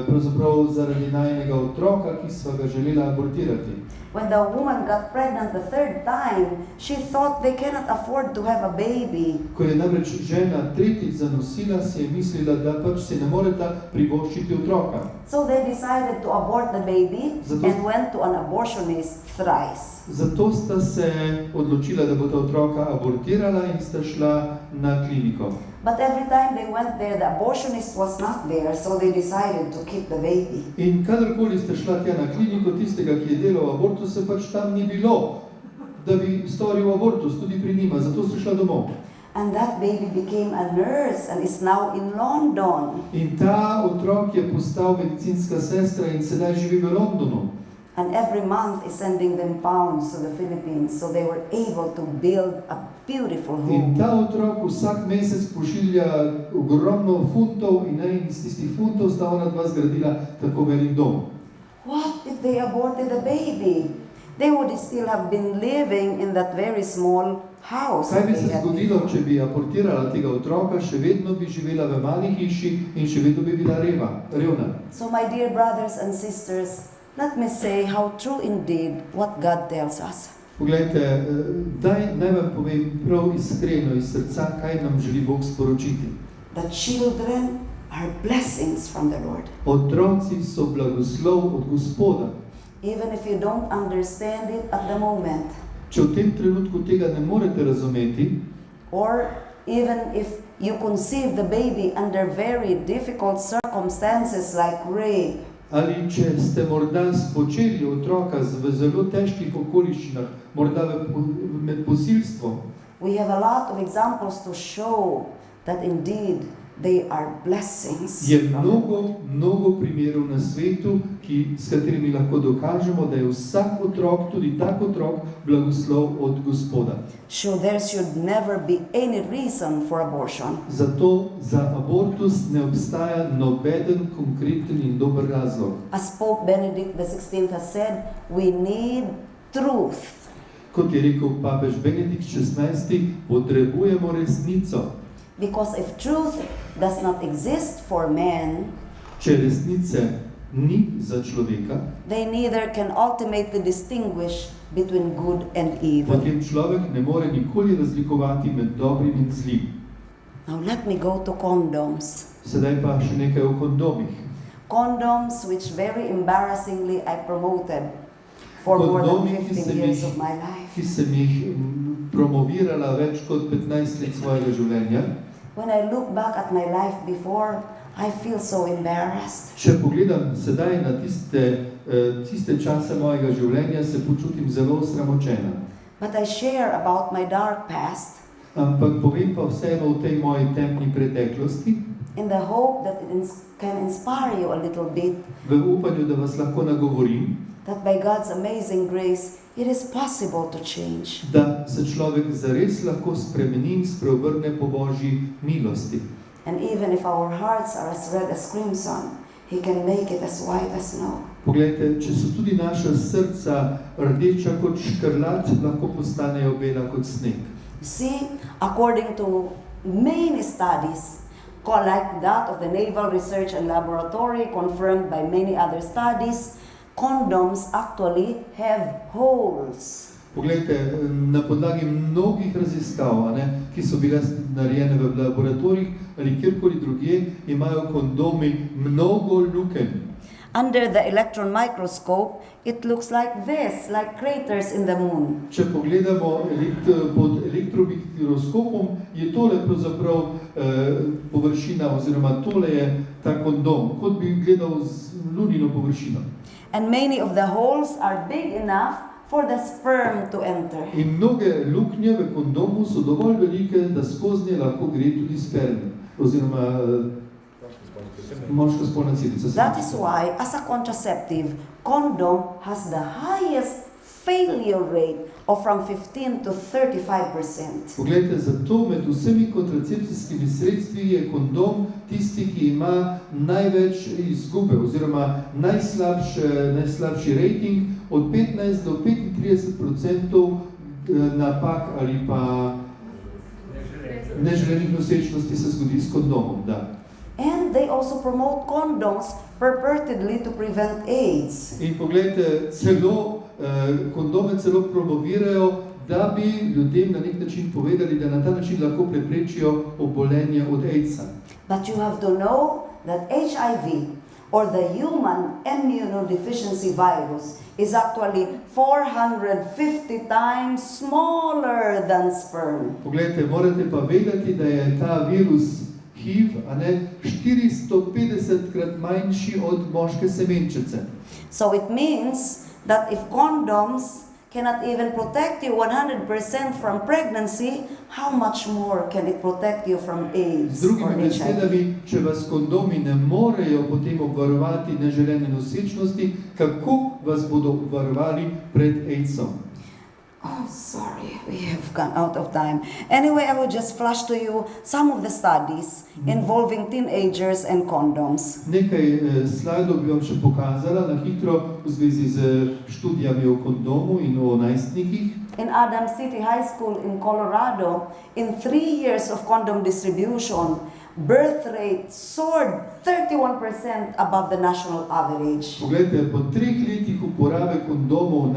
pravzaprav zaradi najinega otroka, ki sva ga želela abortirati. When the woman got pregnant the 3rd time, she thought they cannot afford to have a baby. Ko je namreč žena tretjič zanosila, si je mislila, da pač si ne moreta privoščiti otroka. So they decided to abort the baby and went to an abortionist thrice. Zato sta se odločila, da bodo otroka abortirala in sta šla na kliniko. But every time they went there, the abortionist was not there, so they decided to keep the baby. In kadarkoli sta šla tja na kliniko, tistega, ki je delal abortus, se pač tam ni bilo, da bi storil abortus tudi pri njima, zato sta šla domov. And that baby became a nurse and is now in London. In ta otrok je postal medicinska sestra in sedaj živi v Londonu. And every month is sending them pounds to the Philippines, so they were able to build a beautiful In home. ta otrok vsak mesec pošilja ogromno funtov in iz tistih funtov sta ona dva zgradila tako velik dom. What if they aborted the baby? They would still have been living in that very small house. Kaj bi that se they had zgodilo, before. če bi abortirala tega otroka, še vedno bi živela v mali hiši in še vedno bi bila revna. So my dear brothers and sisters, let me say how true indeed what God tells us. Poglejte, naj vam povem prav iskreno iz srca, kaj nam želi Bog sporočiti. The children are blessings from the Lord. Otroci so blagoslov od Gospoda. Even if you don't understand it at the moment, Če v tem trenutku tega ne morete razumeti, or even if you conceive the baby under very difficult circumstances like rape, ali če ste morda spočeli otroka v zelo težkih okoliščinah, morda med posilstvom, we have a lot of examples to show that indeed they are blessings. je mnogo primerov na svetu, s katerimi lahko dokažemo, da je vsak otrok, tudi tak otrok, blagoslov od Gospoda. So there should never be any reason for abortion. Zato za abortus ne obstaja nobeden konkreten in dober razlog. As Pope Benedict XVI has said, we need truth. Kot je rekel papež Benedikt XVI, potrebujemo resnico. Because if truth does not exist for men, Če resnice ni za človeka, they neither can ultimately distinguish between good and evil. potem človek ne more nikoli razlikovati med dobrim in zlim. Now let me go to condoms. Sedaj pa še nekaj o kondomih. Condoms which very embarrassingly I promoted for more than Kondomi, 15 years of my life. ki sem jih promovirala več kot 15 let svojega življenja. When I look back at my life before, I feel so embarrassed. Če pogledam sedaj na tiste čase mojega življenja, se počutim zelo osramočena. But I share about my dark past Ampak povem pa vseeno o tej moji temni preteklosti, in the hope that it can inspire you a little bit, v upanju, da vas lahko nagovorim, that by God's amazing grace, it is possible to change. da se človek zares lahko spremeni in spreobrne po Božji milosti. And even if our hearts are as red as crimson, He can make it as white as snow. Poglejte, če so tudi naša srca rdeča kot škrlat, lahko postanejo bela kot sneg. You see, according to many studies, like that of the Naval Research and Laboratory, confirmed by many other studies, condoms actually have holes. Poglejte, na podlagi mnogih raziskav, ki so bile narejene v laboratorijih ali kjerkoli drugje, imajo kondomi mnogo lukenj. Under the electron microscope, it looks like this, like craters in the moon. Če pogledamo pod elektromikroskopom, je tole pravzaprav površina oziroma tole je ta kondom, kot bi gledal z lunino površino. And many of the holes are big enough for the sperm to enter. In mnoge luknje v kondomu so dovolj velike, da skoznje lahko gre tudi sperm, oziroma moška spolna celica. That is why, as a contraceptive, condom has the highest failure rate of from 15 to 35%. Poglejte, zato med vsemi kontracepcijskimi sredstvi je kondom tisti, ki ima največ izgube, oziroma najslabši rating, od 15 do 35% napak ali pa neželenih nosečnosti se zgodi s kondomom. Da. And they also promote condoms purportedly to prevent AIDS. In poglejte, kondome celo promovirajo, da bi ljudem na nek način povedali, da na ta način lahko preprečijo obolenje od AIDS-a. But you have to know that HIV, or the human immunodeficiency virus, is actually 450 times smaller than sperm. Poglejte, morate pa vedeti, da je ta virus HIV, 450krat manjši od moške semenčice. So it means that if condoms cannot even protect you 100% from pregnancy, how much more can it protect you from AIDS Z drugimi or HIV? besedami, če vas kondomi ne morejo potem obvarovati neželene nosečnosti, kako vas bodo obvarovali pred AIDS-om? Oh, sorry, we have gone out of time. Anyway, I will just flash to you some of the studies involving teenagers and condoms. Nekaj slajdov bi vam še pokazala na hitro v zvezi z študijami o kondomu in o najstnikih. In Adams City High School in Colorado, in 3 years of condom distribution, birth rate soared 31% above the national average. Poglejte, po 3 letih uporabe kondomov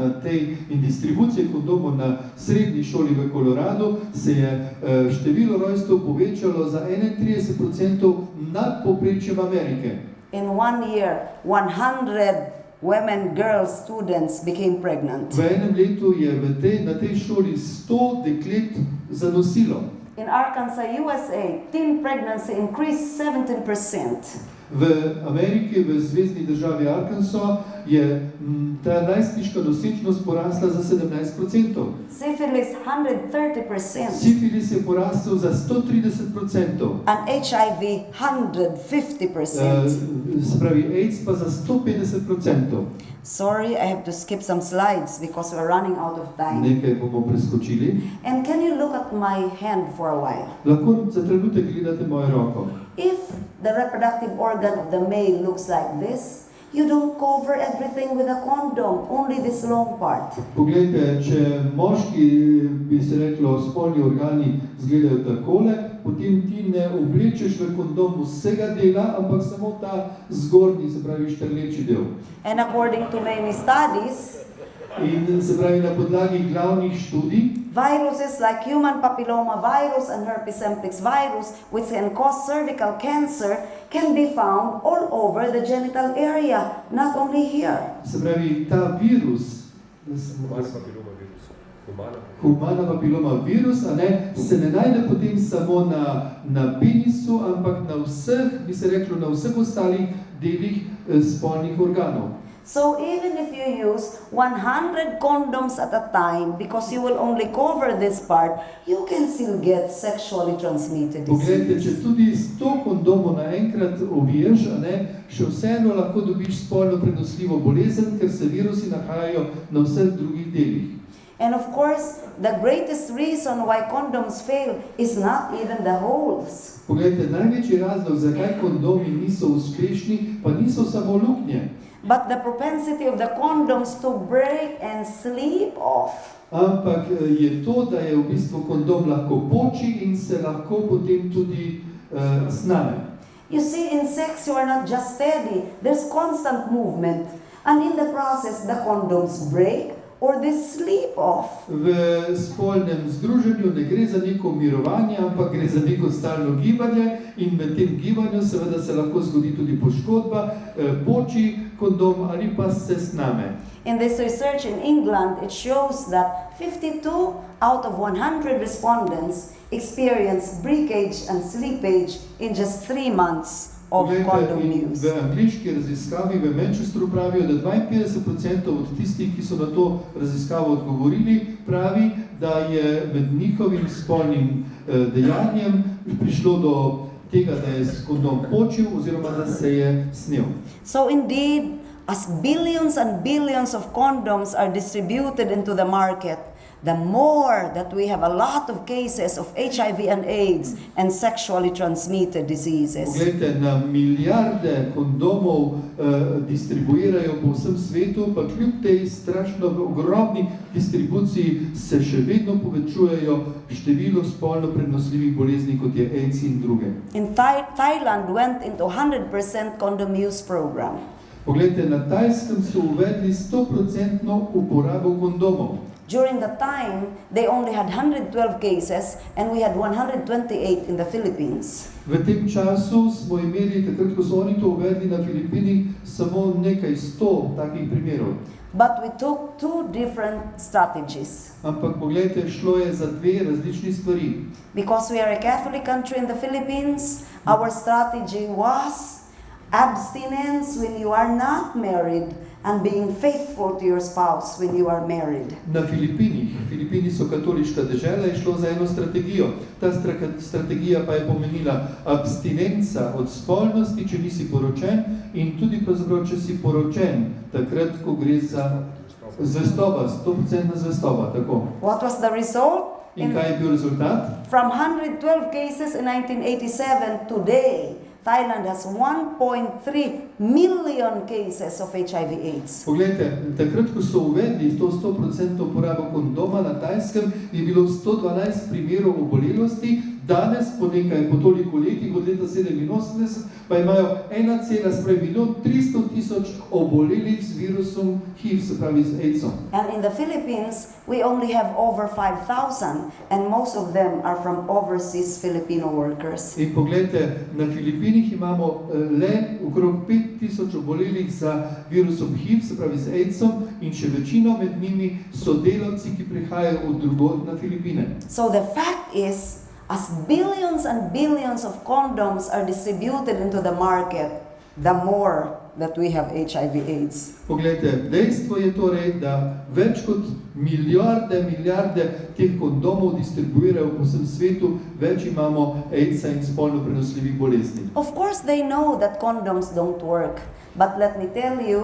in distribucije kondomov na srednji šoli v Coloradu se je število rojstev povečalo za 31% nad povprečjem Amerike. In 1 year, 100 women, girls, students became pregnant. V enem letu je na tej šoli 100 deklet zanosilo. In Arkansas, USA, teen pregnancy increased 17%. V Ameriki, v zvezni državi Arkansas, je ta najstniška nosečnost porasla za 17%. Syphilis 130%. Sifilis je porastel za 130%. And HIV 150%. Se pravi, AIDS pa za 150%. Sorry, I have to skip some slides because we're running out of time. Nekaj bomo preskočili. And can you look at my hand for a while? Lahko za trenutek gledate mojo roko. If the reproductive organ of the male looks like this, you don't cover everything with a condom, only this long part. Poglejte, če moški, bi se reklo, spolni organi izgledajo takole, potem ti ne oblečeš v kondom vsega dela, ampak samo ta zgornji, se pravi štrleči del. And according to many studies, In se pravi na podlagi glavnih študij, viruses like human papilloma virus and herpes simplex virus, which can cause cervical cancer, can be found all over the genital area, not only here. se pravi ta virus, humana papiloma virus, a ne, se ne najde potem samo na penisu, ampak na vseh, bi se reklo, na vseh ostalih delih spolnih organov. So even if you use 100 condoms at a time, because you will only cover this part, you can still get sexually transmitted Poglejte, disease. če tudi 100 kondomov naenkrat oviješ, a ne, še vseeno lahko dobiš spolno prenosljivo bolezen, ker se virusi nahajajo na vseh drugih delih. And of course, the greatest reason why condoms fail is not even the holes. Poglejte, največji razlog, zakaj kondomi niso uspešni, pa niso samo luknje, But the propensity of the condoms to break and slip off. ampak je to, da je v bistvu kondom lahko poči in se lahko potem tudi sname. You see, in sex you are not just steady, there's constant movement. And in the process, the condoms break or they slip off. V spolnem združenju ne gre za neko mirovanje, ampak gre za neko stalno gibanje in med tem gibanju seveda se lahko zgodi tudi poškodba, poči kondom ali pa se sname. In this research in England, it shows that 52 out of 100 respondents experienced breakage and slippage in just 3 months of condom In use. v angliški raziskavi v Manchesteru pravijo, da 52% od tistih, ki so na to raziskavo odgovorili, pravi, da je med njihovim spolnim dejanjem prišlo do tega, da je kondom počil oziroma da se je snel. So indeed, as billions and billions of condoms are distributed into the market, the more that we have a lot of cases of HIV and AIDS and sexually transmitted diseases. Poglejte, na milijarde kondomov distribuirajo po vsem svetu, pa kljub tej strašno ogromni distribuciji se še vedno povečujejo število spolno prenosljivih bolezni, kot je AIDS in druge. In Thailand went into 100% condom use program. Poglejte, na Tajskem so uvedli 100% uporabo kondomov. During the time, they only had 112 cases and we had 128 in the Philippines. V tem času smo imeli, takrat ko so oni to uvedli na Filipinih, samo nekaj 100 takih primerov. But we took 2 different strategies. Ampak poglejte, šlo je za 2 različni stvari. Because we are a Catholic country in the Philippines, our strategy was abstinence when you are not married and being faithful to your spouse when you are married. Na Filipini so katoliška dežela, je šlo za eno strategijo. Ta strategija pa je pomenila abstinenca od spolnosti, če nisi poročen, in tudi pravzaprav, če si poročen, takrat, ko gre za zvestoba, 100% zvestoba, tako. What was the result? In kaj je bil rezultat? From 112 cases in 1987 today, Thailand has 1.3 million cases of HIV/AIDS. Poglejte, takrat, ko so uvedli to 100% uporabo kondoma na Tajskem, je bilo 112 primerov obolelosti, danes, po toliko letih, od leta 87, pa imajo 1,300,000 obolelih z virusom HIV, se pravi z AIDS-om. And in the Philippines, we only have over 5,000, and most of them are from overseas Filipino workers. In poglejte, na Filipinih imamo le okrog 5,000 obolelih za virusom HIV, se pravi z AIDS-om, in še večino med njimi so delavci, ki prihajajo od drugod na Filipine. So the fact is, as billions and billions of condoms are distributed into the market, the more that we have HIV/AIDS. Poglejte, dejstvo je torej, da več kot milijarde teh kondomov distribuirajo po vsem svetu, več imamo AIDS-a in spolno prenosljivih bolezni. Of course, they know that condoms don't work, but let me tell you,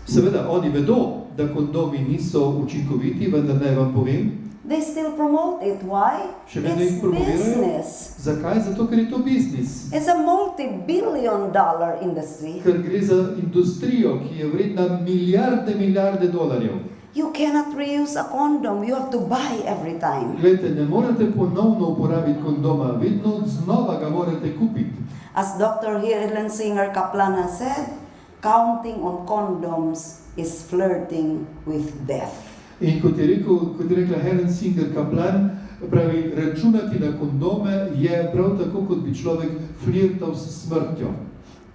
Seveda, oni vedo, da kondomi niso učinkoviti, vendar naj vam povem, they still promote it. Why? še vedno jih It's promovirajo. business. Zakaj? Zato, ker je to biznis. It's a multi-billion-dollar industry. Ker gre za industrijo, ki je vredna milijarde dolarjev. You cannot reuse a condom. You have to buy every time. Glejte, ne morete ponovno uporabiti kondoma, vedno znova ga morate kupiti. As Dr. Helen Singer Kaplan has said, counting on condoms is flirting with death. In kot je rekla Helen Singer Kaplan, pravi, računati na kondome je prav tako, kot bi človek flirtal s smrtjo.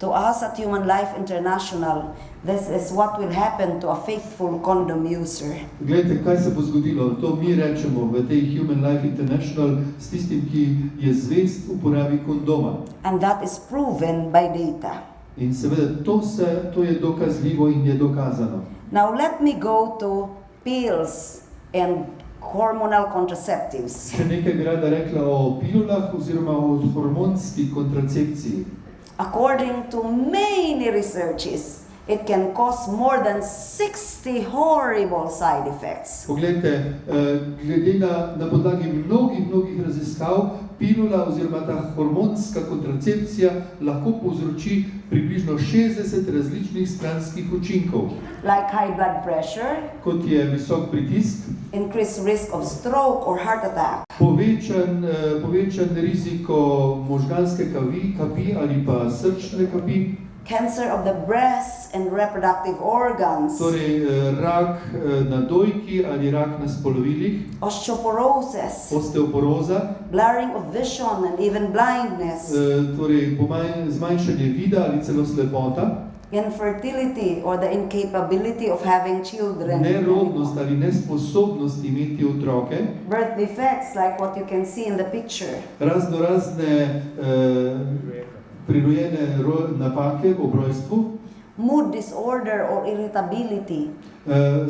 To us at Human Life International, this is what will happen to a faithful condom user. Glejte, kaj se bo zgodilo. To mi rečemo v tej Human Life International s tistim, ki je zvest uporabi kondoma. And that is proven by data. In seveda to je dokazljivo in je dokazano. Now let me go to pills and hormonal contraceptives. Še nekaj bi rada rekla o pilulah oziroma o hormonski kontracepciji. According to many researches, it can cause more than 60 horrible side effects. Poglejte, glede na podlagi mnogih raziskav, pilula oziroma ta hormonska kontracepcija lahko povzroči približno 60 različnih stranskih učinkov. Like high blood pressure, Kot je visok pritisk, increased risk of stroke or heart attack, povečan riziko možganske kapi ali pa srčne kapi, cancer of the breasts and reproductive organs, torej rak na dojki ali rak na spolovilih, osteoporosis, osteoporoza, blurring of vision and even blindness, torej zmanjšanje vida ali celo slepota, infertility or the incapability of having children, nerodnost ali nesposobnost imeti otroke, birth defects like what you can see in the picture, razne prirojene napake ob rojstvu, mood disorder or irritability,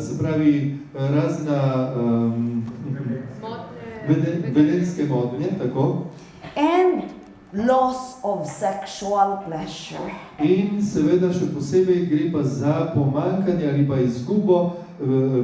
se pravi razna vedenjske motnje, tako, and loss of sexual pleasure. in seveda še posebej gre pa za pomanjkanje ali pa izgubo,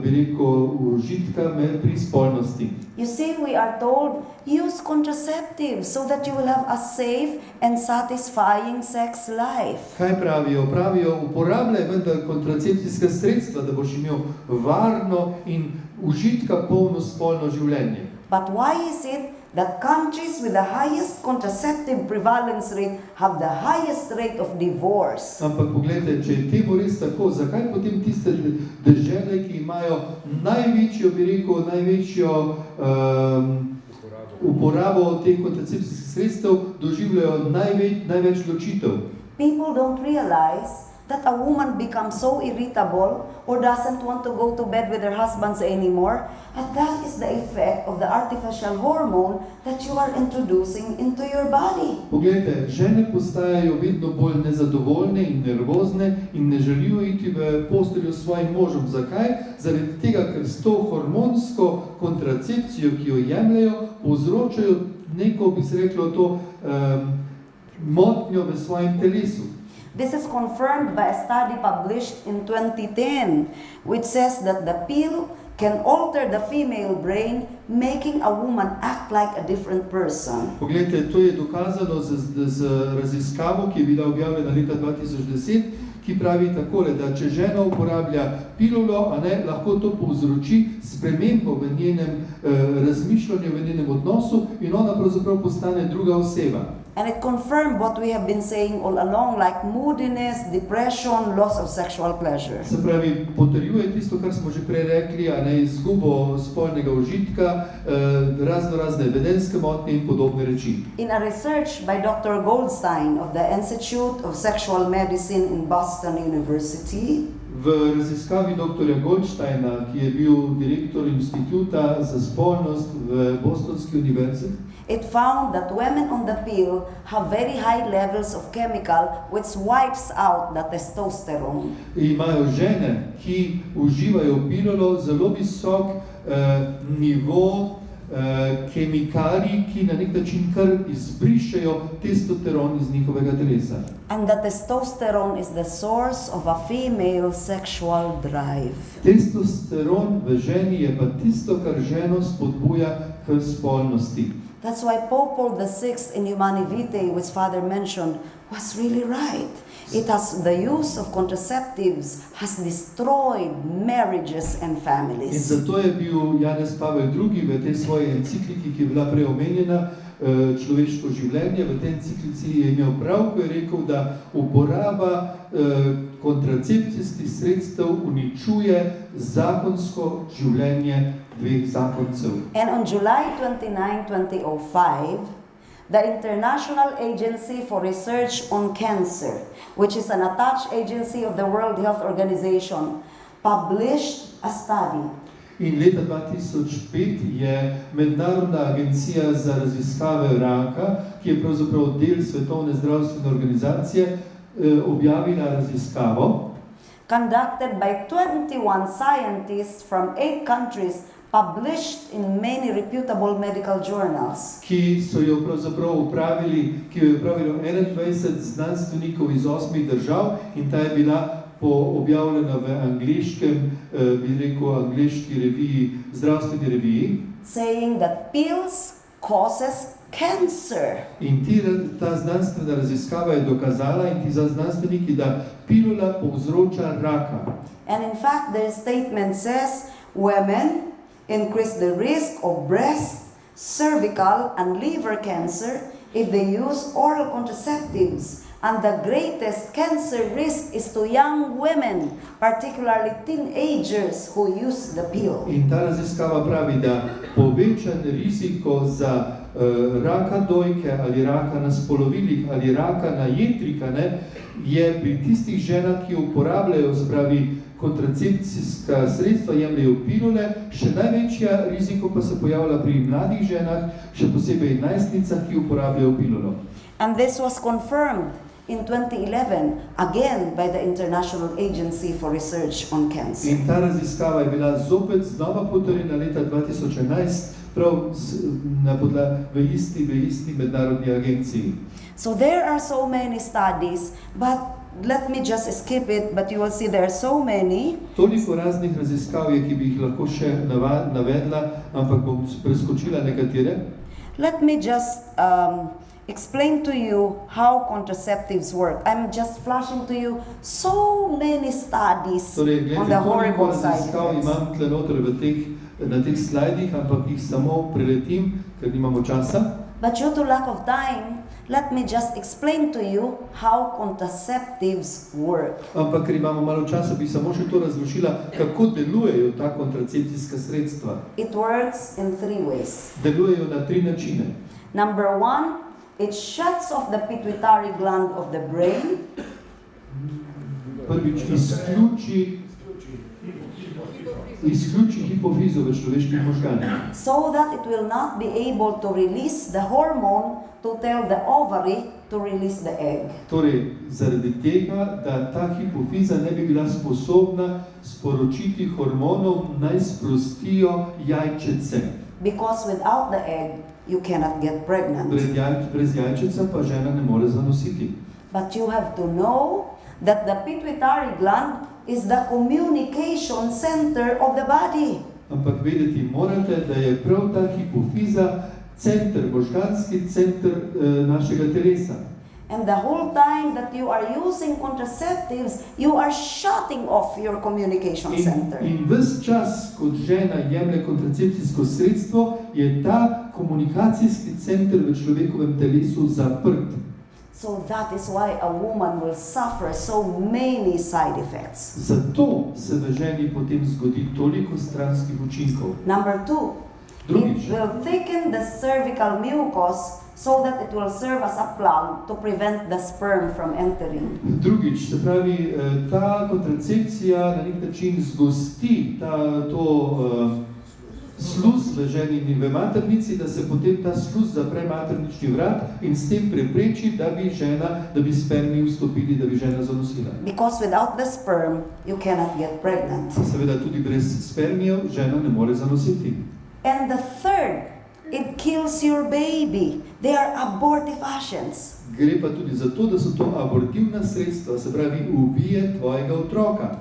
bi rekel, užitka pri spolnosti. You see, we are told, use contraceptives so that you will have a safe and satisfying sex life. Kaj pravijo? Pravijo, uporabljaj vendar kontracepcijska sredstva, da boš imel varno in užitka polno spolno življenje. But why is it that countries with the highest contraceptive prevalence rate have the highest rate of divorce? Ampak poglejte, če je temu res tako, zakaj potem tiste dežele, ki imajo največjo, bi rekel, uporabo teh kontracepcijskih sredstev, doživljajo največ ločitev? People don't realize that a woman becomes so irritable or doesn't want to go to bed with her husbands anymore, and that is the effect of the artificial hormone that you are introducing into your body. Poglejte, žene postajajo vedno bolj nezadovoljne in nervozne in ne želijo iti v posteljo s svojim možem. Zakaj? Zaradi tega, ker s to hormonsko kontracepcijo, ki jo jemljajo, povzročajo neko, bi se reklo, to motnjo v svojem telesu. This is confirmed by a study published in 2010, which says that the pill can alter the female brain, making a woman act like a different person. Poglejte, to je dokazano z raziskavo, ki je bila objavljena leta 2010, ki pravi takole, da če žena uporablja pilulo, lahko to povzroči spremembo v njenem razmišljanju, v njenem odnosu in ona pravzaprav postane druga oseba. And it confirmed what we have been saying all along, like moodiness, depression, loss of sexual pleasure. Se pravi, potrjuje tisto, kar smo že prej rekli, izgubo spolnega užitka, razne vedenjske motnje in podobne reči. In a research by Dr. Goldstein of the Institute of Sexual Medicine in Boston University, v raziskavi dr. Goldsteina, ki je bil direktor Instituta za spolnost v Bostonski univerzi, it found that women on the pill have very high levels of chemical which wipes out the testosterone. Imajo žene, ki uživajo pilulo, zelo visok nivo kemikalij, ki na nek način kar izbrišejo testosteron iz njihovega telesa. And the testosterone is the source of a female sexual drive. Testosteron v ženi je pa tisto, kar ženo spodbuja k spolnosti. That's why Pope Paul VI in Humanae Vitae, which Father mentioned, was really right. The use of contraceptives has destroyed marriages and In families. zato je bil Janez Pavel II v tej svoji encikliki, ki je bila prej omenjena, človeško življenje, v tej enciklici je imel prav, ko je rekel, da uporaba kontracepcijskih sredstev uničuje zakonsko življenje dveh zakoncev. And on July 29, 2005, the International Agency for Research on Cancer, which is an attached agency of the World Health Organization, published a study. In leta 2005 je Mednarodna agencija za raziskave raka, ki je pravzaprav del Svetovne zdravstvene organizacije, objavila raziskavo, Conducted by 21 scientists from 8 countries, published in many reputable medical journals. ki jo je upravilo 21 znanstvenikov iz 8 držav in ta je bila objavljena v angleškem, angleški reviji, zdravstveni reviji. Saying that pills causes cancer. In ta znanstvena raziskava je dokazala in ti znanstveniki, da pilula povzroča raka. And in fact, their statement says women increase the risk of breast, cervical, and liver cancer if they use oral contraceptives. And the greatest cancer risk is to young women, particularly teenagers who use the pill. In ta raziskava pravi, da povečan riziko za raka dojke ali raka na spolovilih ali raka na jetrika je pri tistih ženah, ki uporabljajo, kontracepcijska sredstva, jemljajo pilule, še največja riziko pa se pojavlja pri mladih ženah, še posebej najstnicah, ki uporabljajo pilulo. And this was confirmed in 2011, again by the International Agency for Research on Cancer. In ta raziskava je bila zopet znova potrjena leta 2011, prav v isti mednarodni agenciji. So there are so many studies, but let me just skip it, but you will see there are so many. Toliko raznih raziskav je, ki bi jih lahko še navedla, ampak bom preskočila nekatere. Let me just explain to you how contraceptives work. I'm just flashing to you so many studies on the horrible side effects. Imam tle noter na teh slajdih, ampak jih samo preletim, ker nimamo časa. But due to lack of time, let me just explain to you how contraceptives work. Ampak ker imamo malo časa, bi samo še to razložila, kako delujejo ta kontracepcijska sredstva. It works in 3 ways. Delujejo na 3 načine. Number 1, it shuts off the pituitary gland of the brain. Prvič, izključi hipofizo v človeških možganih. So that it will not be able to release the hormone to tell the ovary to release the egg. Torej, zaradi tega, da ta hipofiza ne bi bila sposobna sporočiti hormonov, naj sprostijo jajčece. Because without the egg, you cannot get pregnant. Brez jajčeca pa žena ne more zanositi. But you have to know that the pituitary gland is the communication center of the body. Ampak vedeti morate, da je prav ta hipofiza center, možganski center našega telesa. And the whole time that you are using contraceptives, you are shutting off your communication center. In ves čas, kot žena jemlje kontracepcijsko sredstvo, je ta komunikacijski center v človekovem telesu zaprt. So that is why a woman will suffer so many side effects. Zato se v ženi potem zgodi toliko stranskih učinkov. Number 2, Drugič. it will thicken the cervical mucus so that it will serve as a plug to prevent the sperm from entering. Drugič, se pravi, ta kontracepcija na nek način zgosti sluz v ženini v maternici, da se potem ta sluz zapre maternični vrat in s tem prepreči, da bi spermi vstopili, da bi žena zanosila. Because without the sperm, you cannot get pregnant. Seveda tudi brez spermijev žena ne more zanositi. And the third, it kills your baby. They are abortive agents. Gre pa tudi za to, da so to abortivna sredstva, se pravi, ubije tvojega otroka.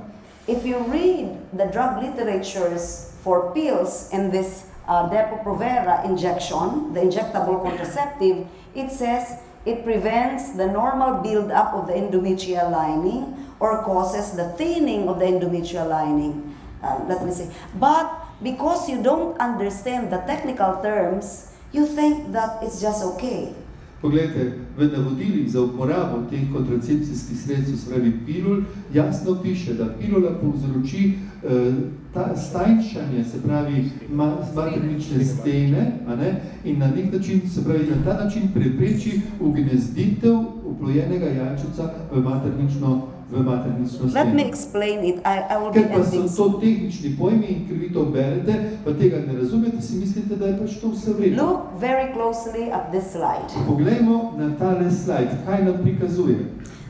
If you read the drug literatures for pills in this Depo-Provera injection, the injectable contraceptive, it says it prevents the normal build-up of the endometrial lining or causes the thinning of the endometrial lining. But because you don't understand the technical terms, you think that it's just okay. Poglejte, v navodilih za uporabo teh kontracepcijskih sredstev, se pravi pilul, jasno piše, da pilula povzroči stajnšanje, se pravi maternične stene, a ne, in na nek način, se pravi, na ta način prepreči ugnezditev oplojenega jajčeca v maternično steno. Let me explain it. I will be Ker pa so ending. to tehnični pojmi in ker vi to berete, pa tega ne razumete, si mislite, da je pač to vse vredno. Look very closely at this slide. Poglejmo na tale slajd, kaj nam prikazuje.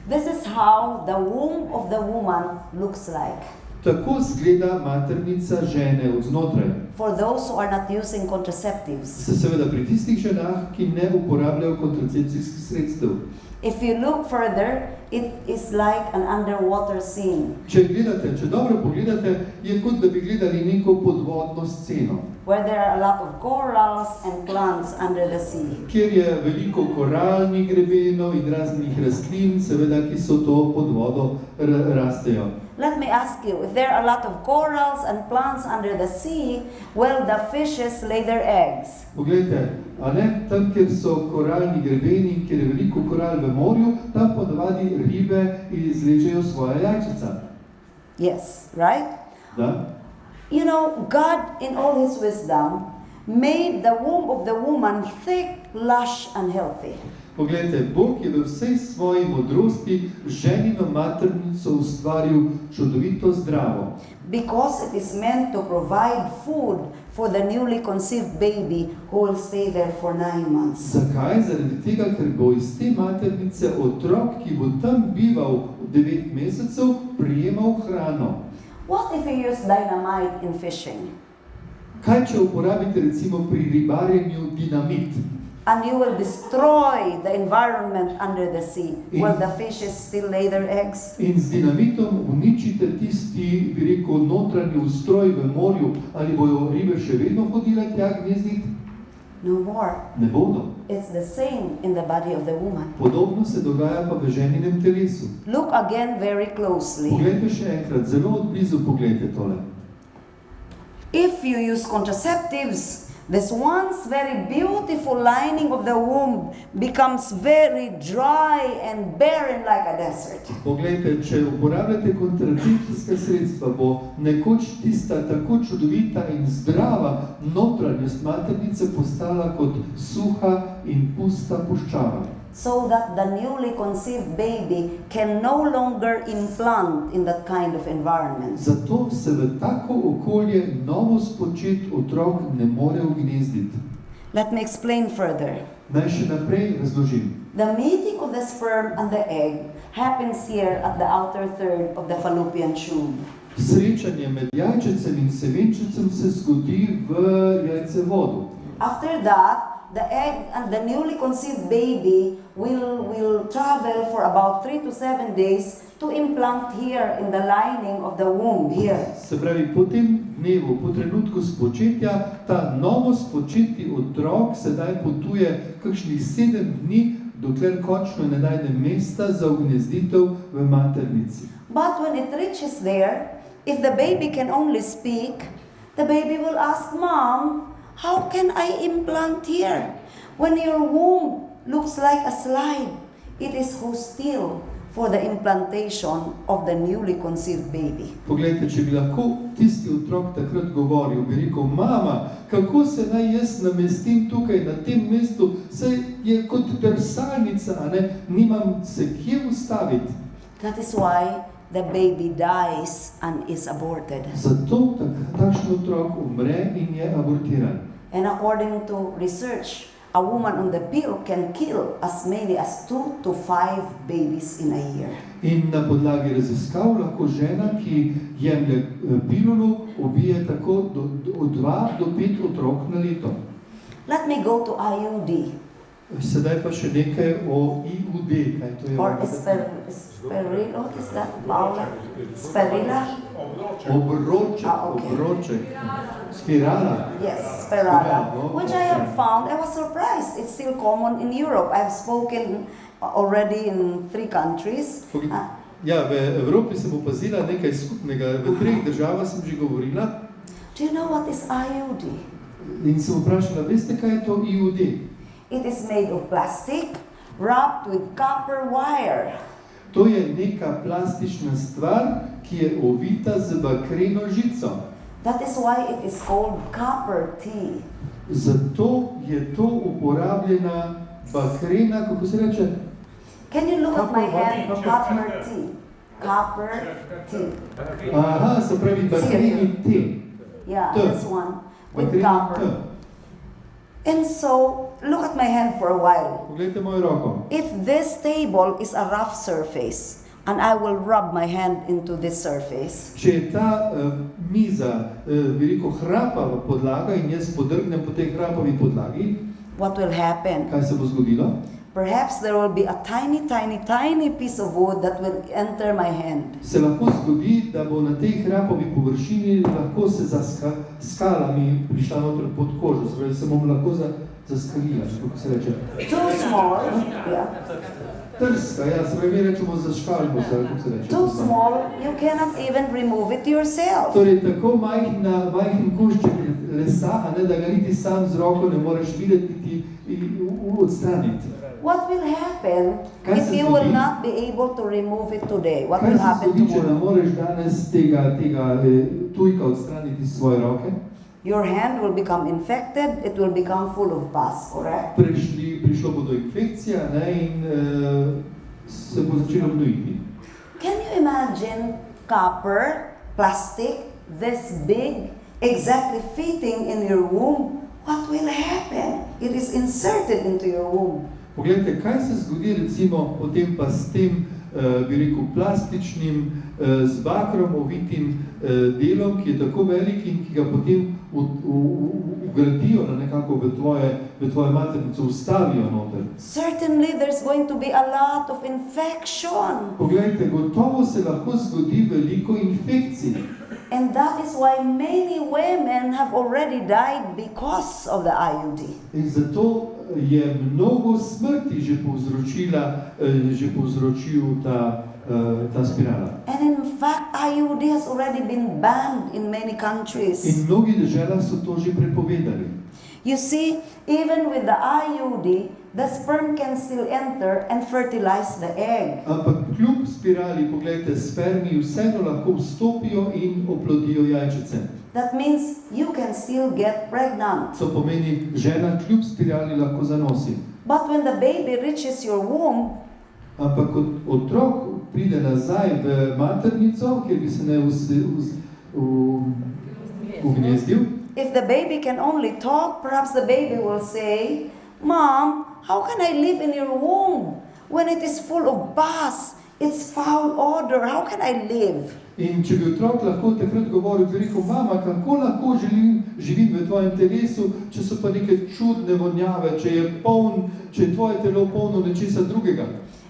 This is how the womb of the woman looks like. Tako zgleda maternica žene od znotraj. For those who are not using contraceptives. Seveda pri tistih ženah, ki ne uporabljajo kontracepcijskih sredstev. If you look further, it is like an underwater scene. Če dobro pogledate, je kot da bi gledali neko podvodno sceno, Where there are a lot of corals and plants under the sea. kjer je veliko koralnih grebenov in raznih rastlin, seveda, ki so to pod vodo rastejo. Let me ask you, if there are a lot of corals and plants under the sea, well, the fishes lay their eggs. Poglejte, a ne, tam, kjer so koralni grebeni, kjer je veliko koral v morju, tam ponavadi ribe izležejo svoja jajčica. Yes, right? Da? You know, God in all his wisdom made the womb of the woman thick, lush and healthy. Poglejte, Bog je v vsej svoji modrosti ženino maternico ustvaril čudovito zdravo. Because it is meant to provide food for the newly conceived baby who will stay there for 9 months. Zakaj? Zaradi tega, ker bo iz te maternice otrok, ki bo tam bival 9 mesecev, prijemal hrano. What if you use dynamite in fishing? Kaj, če uporabite recimo pri ribarjenju dinamit? And you will destroy the environment under the sea. Will the fishes still lay their eggs? In z dinamitom uničite tisti, bi rekel, notranji ustroj v morju, ali bojo ribe še vedno hodile tja gnezdit? No more. Ne bodo. It's the same in the body of the woman. Podobno se dogaja pa v ženinem telesu. Look again very closely. Poglejte še enkrat, zelo odblizu poglejte tole. If you use contraceptives, this once very beautiful lining of the womb becomes very dry and barren like a desert. Poglejte, če uporabljate kontracepcijska sredstva, bo nekoč tista tako čudovita in zdrava notranjost maternice postala kot suha in pusta puščava. So that the newly conceived baby can no longer implant in that kind of environment. Zato se v tako okolje novo spočet otrok ne more ugnezditi. Let me explain further. Naj še naprej razložim. The meeting of the sperm and the egg happens here at the outer third of the fallopian tube. Srečanje med jajčecem in semenčecem se zgodi v jajcevodu. After that, the egg and the newly conceived baby will travel for about 3 to 7 days to implant here in the lining of the womb here. Se pravi, po tem dnevu, po trenutku spočetja, ta novo spočeti otrok sedaj potuje kakšnih 7 dni, dokler končno ne najde mesta za ugnezditev v maternici. But when it reaches there, if the baby can only speak, the baby will ask, Mom, how can I implant here? When your womb looks like a slide, it is hostile for the implantation of the newly conceived baby. Poglejte, če bi lahko tisti otrok takrat govoril, bi rekel, mama, kako se naj jaz namestim tukaj na tem mestu, saj je kot drsalnica, a ne, nimam se kje ustaviti. That is why the baby dies and is aborted. Zato takšen otrok umre in je abortiran. And according to research, a woman on the pill can kill as many as 2 to 5 babies in a year. In na podlagi raziskav lahko žena, ki jemlje pilulu, ubije tako od 2 do 5 otrok na leto. Let me go to IUD. Sedaj pa še nekaj o IUD. Kaj to je? Or Sperrilla, what is that, Paula? Sperrilla? Obroček, Okay. obroček. Spirala. Yes, Sperrilla, Okay. which I have found, I was surprised, it's still common in Europe. I've spoken already in 3 countries. Ja, v Evropi sem opazila nekaj skupnega. V 3 državah sem že govorila. Do you know what is IUD? In sem vprašala, veste, kaj je to IUD? It is made of plastic wrapped with copper wire. To je neka plastična stvar, ki je ovita z bakreno žico. That is why it is called copper tea. Zato je to uporabljena bakrena, kako se reče? Can you look at my Copper hand? what? Copper tea. Copper tea. Aha, se pravi bakreni te. Yeah, T. this one with Bakreni copper. T. And so, look at my hand for a while. Poglejte mojo roko. If this table is a rough surface, and I will rub my hand into this surface, Če je ta miza, veliko hrapava podlaga in jaz podrgnem po tej hrapavi podlagi, what will happen? kaj se bo zgodilo? Perhaps there will be a tiny, tiny, tiny piece of wood that will enter my hand. Se lahko zgodi, da bo na tej hrapavi površini lahko se za skalami prišla noter pod kožo, se pravi, se bom lahko zaskalila, kako se reče. Too small, yeah. Trska, ja, se pravi, mi rečemo zaškalimo se, kako se reče. Too small, you cannot even remove it yourself. Torej, tako majhen košček lesa, a ne, da ga niti sam z roko ne moreš videti niti odstraniti. What will happen Kaj if se you will zgodi? not be able to remove it today? What Kaj will se happen zgodi, če ne tomorrow? moreš danes tega tujka odstraniti iz svoje roke? Your hand will become infected, it will become full of pus, correct? Prišlo bo do infekcije, ne, in se bo začelo gnojiti. Can you imagine copper, plastic, this big, exactly fitting in your womb? What will happen? It is inserted into your womb. Poglejte, kaj se zgodi recimo potem pa s tem, bi rekel, plastičnim, z bakrom ovitim delom, ki je tako velik in ki ga potem ugradijo na nekako v tvoje maternico, ustavijo noter. Certainly there's going to be a lot of infection. Poglejte, gotovo se lahko zgodi veliko infekcij. And that is why many women have already died because of the IUD. In zato je mnogo smrti že povzročil ta spirala. And in fact, IUD has already been banned in many countries. In mnogi deželah so to že prepovedali. You see, even with the IUD, the sperm can still enter and fertilize the egg. Ampak kljub spirali, poglejte, spermi vseeno lahko vstopijo in oplodijo jajčice. That means you can still get pregnant. To pomeni, žena kljub spirali lahko zanosi. But when the baby reaches your womb, Ampak kot otrok pride nazaj v maternico, kjer bi se ne ugnezdil, if the baby can only talk, perhaps the baby will say, "Mom, how can I live in your womb when it is full of pus? It's foul odor. How can I live?" in če bi otrok lahko takrat govoril, bi rekel, mama, kako lahko živim v tvojem telesu, če so pa neke čudne vonjave, če je tvoje telo polno nečesa drugega.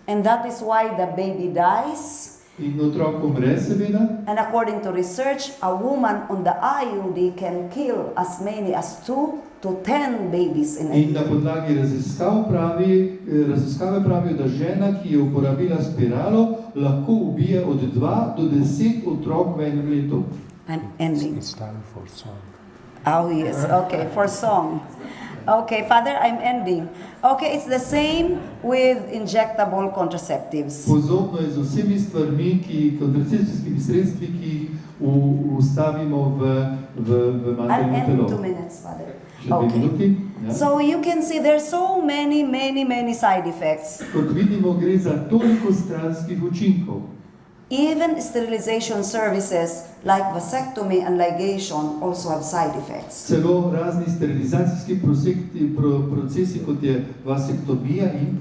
And that is why the baby dies. In otrok umre, seveda. And according to research, a woman on the IUD can kill as many as 2 to 10 babies in a In na year. podlagi raziskave pravijo, da žena, ki je uporabila spiralo, lahko ubije od 2 do 10 otrok v enem letu. I'm ending. It's time for song. Oh yes, okay, for song. Okay, Father, I'm ending. Okay, it's the same with injectable contraceptives. Podobno je z vsemi stvarmi, kontracepcijskimi sredstvi, ki jih ustavimo v I'll materno end telo. in 2 minutes, Father. Še 2 minuti. Ja. So you can see there's so many side effects. Kot vidimo, gre za toliko stranskih učinkov. Even sterilization services like vasectomy and ligation also have side effects. Celo razni sterilizacijski procesi, kot je vasektomija in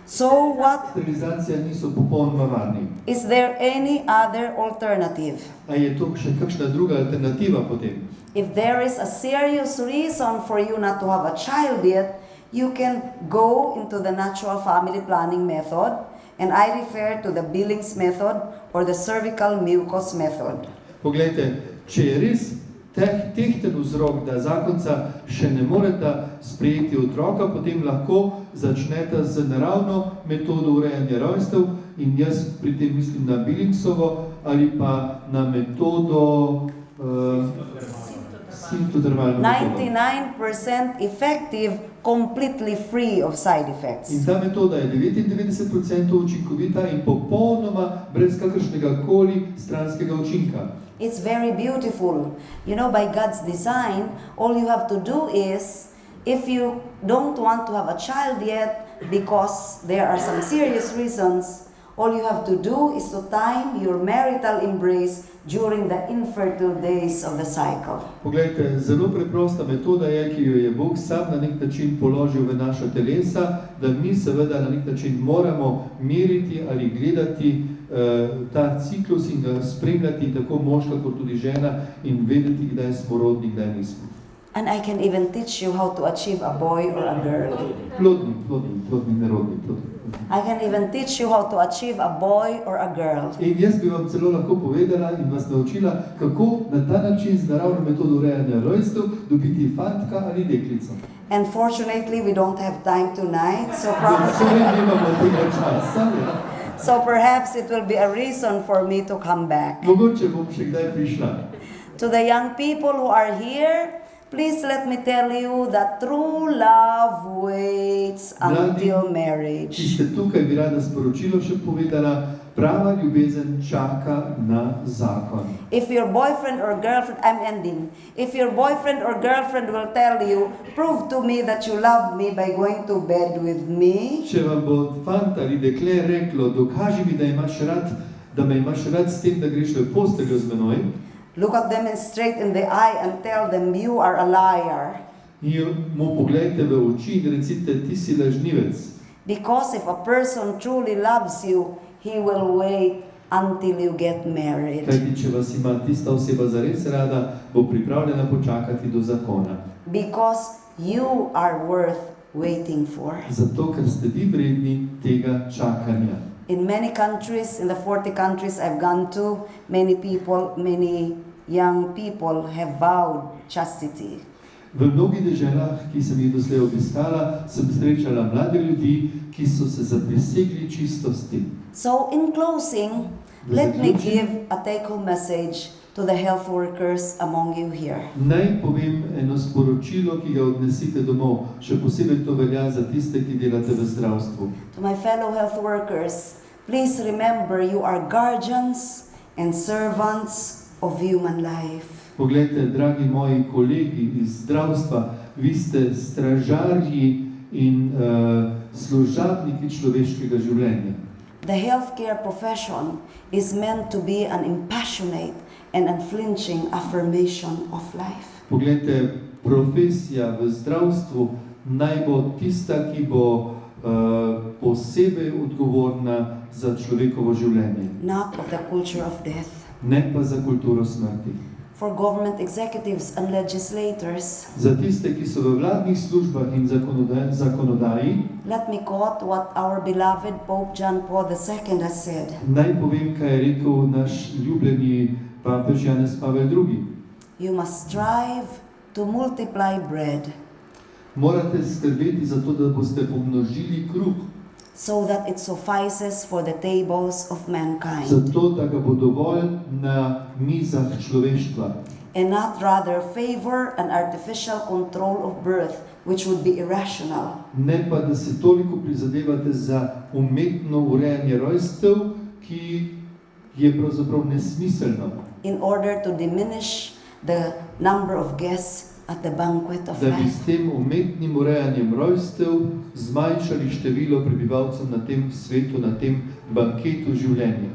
So what sterilizacija, niso popolnoma varni. is there any other alternative? A je to še kakšna druga alternativa potem? If there is a serious reason for you not to have a child yet, you can go into the natural family planning method, and I refer to the Billings method or the cervical mucus method. Poglejte, če je res tehten vzrok, da zakonca še ne moreta sprejeti otroka, potem lahko začneta z naravno metodo urejanja rojstev, in jaz pri tem mislim na Billingsovo ali pa na metodo sintodermalno metodo. 99% effective completely free of side effects. In ta metoda je 99% učinkovita in popolnoma brez kakršnega koli stranskega učinka. It's very beautiful. You know, by God's design, all you have to do is, if you don't want to have a child yet because there are some serious reasons, all you have to do is to time your marital embrace during the infertile days of the cycle. Poglejte, zelo preprosta metoda je, ki jo je Bog sam na nek način položil v naša telesa, da mi seveda na nek način moramo meriti ali gledati ta ciklus in ga spremljati tako moška kot tudi žena in vedeti, kdaj smo rodni, kdaj nismo. And I can even teach you how to achieve a boy or a girl. Plodni, nerodni, plodni. I can even teach you how to achieve a boy or a girl. In jaz bi vam celo lahko povedala in vas naučila, kako na ta način z naravno metodo urejanja rojstev dobiti fantka ali deklico. And fortunately, we don't have time tonight, so perhaps it will be a reason for me to come back. Mogoče bom še kdaj prišla. To the young people who are here, please let me tell you that true love waits until Ki marriage. ste tukaj, bi rada sporočilo še povedala, prava ljubezen čaka na zakon. If your boyfriend or girlfriend, I'm ending. If your boyfriend or girlfriend will tell you, prove to me that you love me by going to bed with me, Če vam bo fant ali dekle reklo, dokaži mi, da me imaš rad s tem, da greš v posteljo z menoj, look at them straight in the eye and tell them you are a liar. in mu pogledajte v oči in recite, ti si lažnivec. Because if a person truly loves you, he will wait until you get married. Kajti, če vas ima tista oseba zares rada, bo pripravljena počakati do zakona. Because you are worth waiting for. Zato, ker ste vi vredni tega čakanja. In many countries, in the 40 countries I've gone to, many young people have vowed chastity. V mnogih deželah, ki sem jih doslej obiskala, sem srečala mlade ljudi, ki so se zaprisegli čistosti. So in closing, let me give a take-home message to the health workers among you here. Naj povem eno sporočilo, ki ga odnesite domov. Še posebej to velja za tiste, ki delate v zdravstvu. To my fellow health workers, please remember you are guardians and servants of human life. Poglejte, dragi moji kolegi iz zdravstva, vi ste stražarji in služabniki človeškega življenja. The healthcare profession is meant to be an impassionate and unflinching affirmation of life. Poglejte, profesija v zdravstvu naj bo tista, ki bo posebej odgovorna za človekovo življenje. Not of the culture of death. Ne pa za kulturo smrti. For government executives and legislators, Za tiste, ki so v vladnih službah in zakonodaji, let me quote what our beloved Pope John Paul II has said. naj povem, kaj je rekel naš ljubljeni papež Janez Pavel II. You must strive to multiply bread Morate skrbeti za to, da boste pomnožili kruh, so that it suffices for the tables of mankind, zato da ga bo dovolj na mizah človeštva. and not rather favor an artificial control of birth, which would be irrational. Ne pa, da se toliko prizadevate za umetno urejanje rojstev, ki je pravzaprav nesmiselno, In order to diminish the number of guests at the banquet of da bi life. s tem umetnim urejanjem rojstev zmanjšali število prebivalcev na tem svetu, na tem banketu življenja.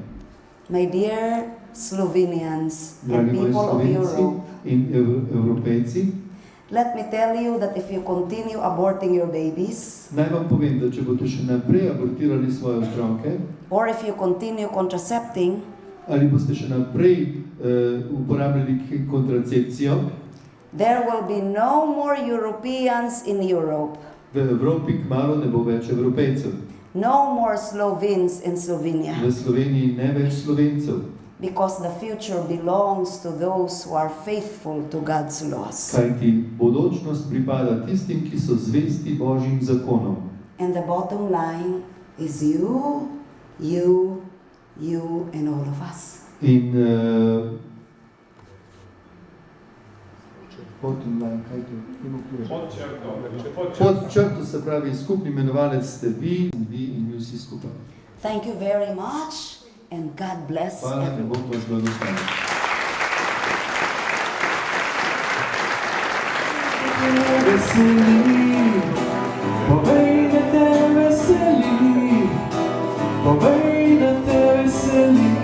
My dear Slovenians and Dragi moji people of Slovenci Europe, in Evropejci, let me tell you that if you continue aborting your babies, naj vam povem, da če boste še naprej abortirali svoje otroke, or if you continue contracepting, ali boste še naprej uporabljali kontracepcijo, there will be no more Europeans in Europe, v Evropi kmalu ne bo več Evropejcev. no more Slovenes in Slovenia, V Sloveniji ne več Slovencev, because the future belongs to those who are faithful to God's laws. kajti bodočnost pripada tistim, ki so zvesti Božjim zakonom. And the bottom line is you, and all of us. In Bottom line, kaj to vključuje? Pod črto. Pod črto se pravi, skupni imenovalec ste vi in mi vsi skupaj. Thank you very much and God bless Hvala, in everyone. Bog vas blagoslovi. Veseli, povej, da te veseli, povej, da te veseli.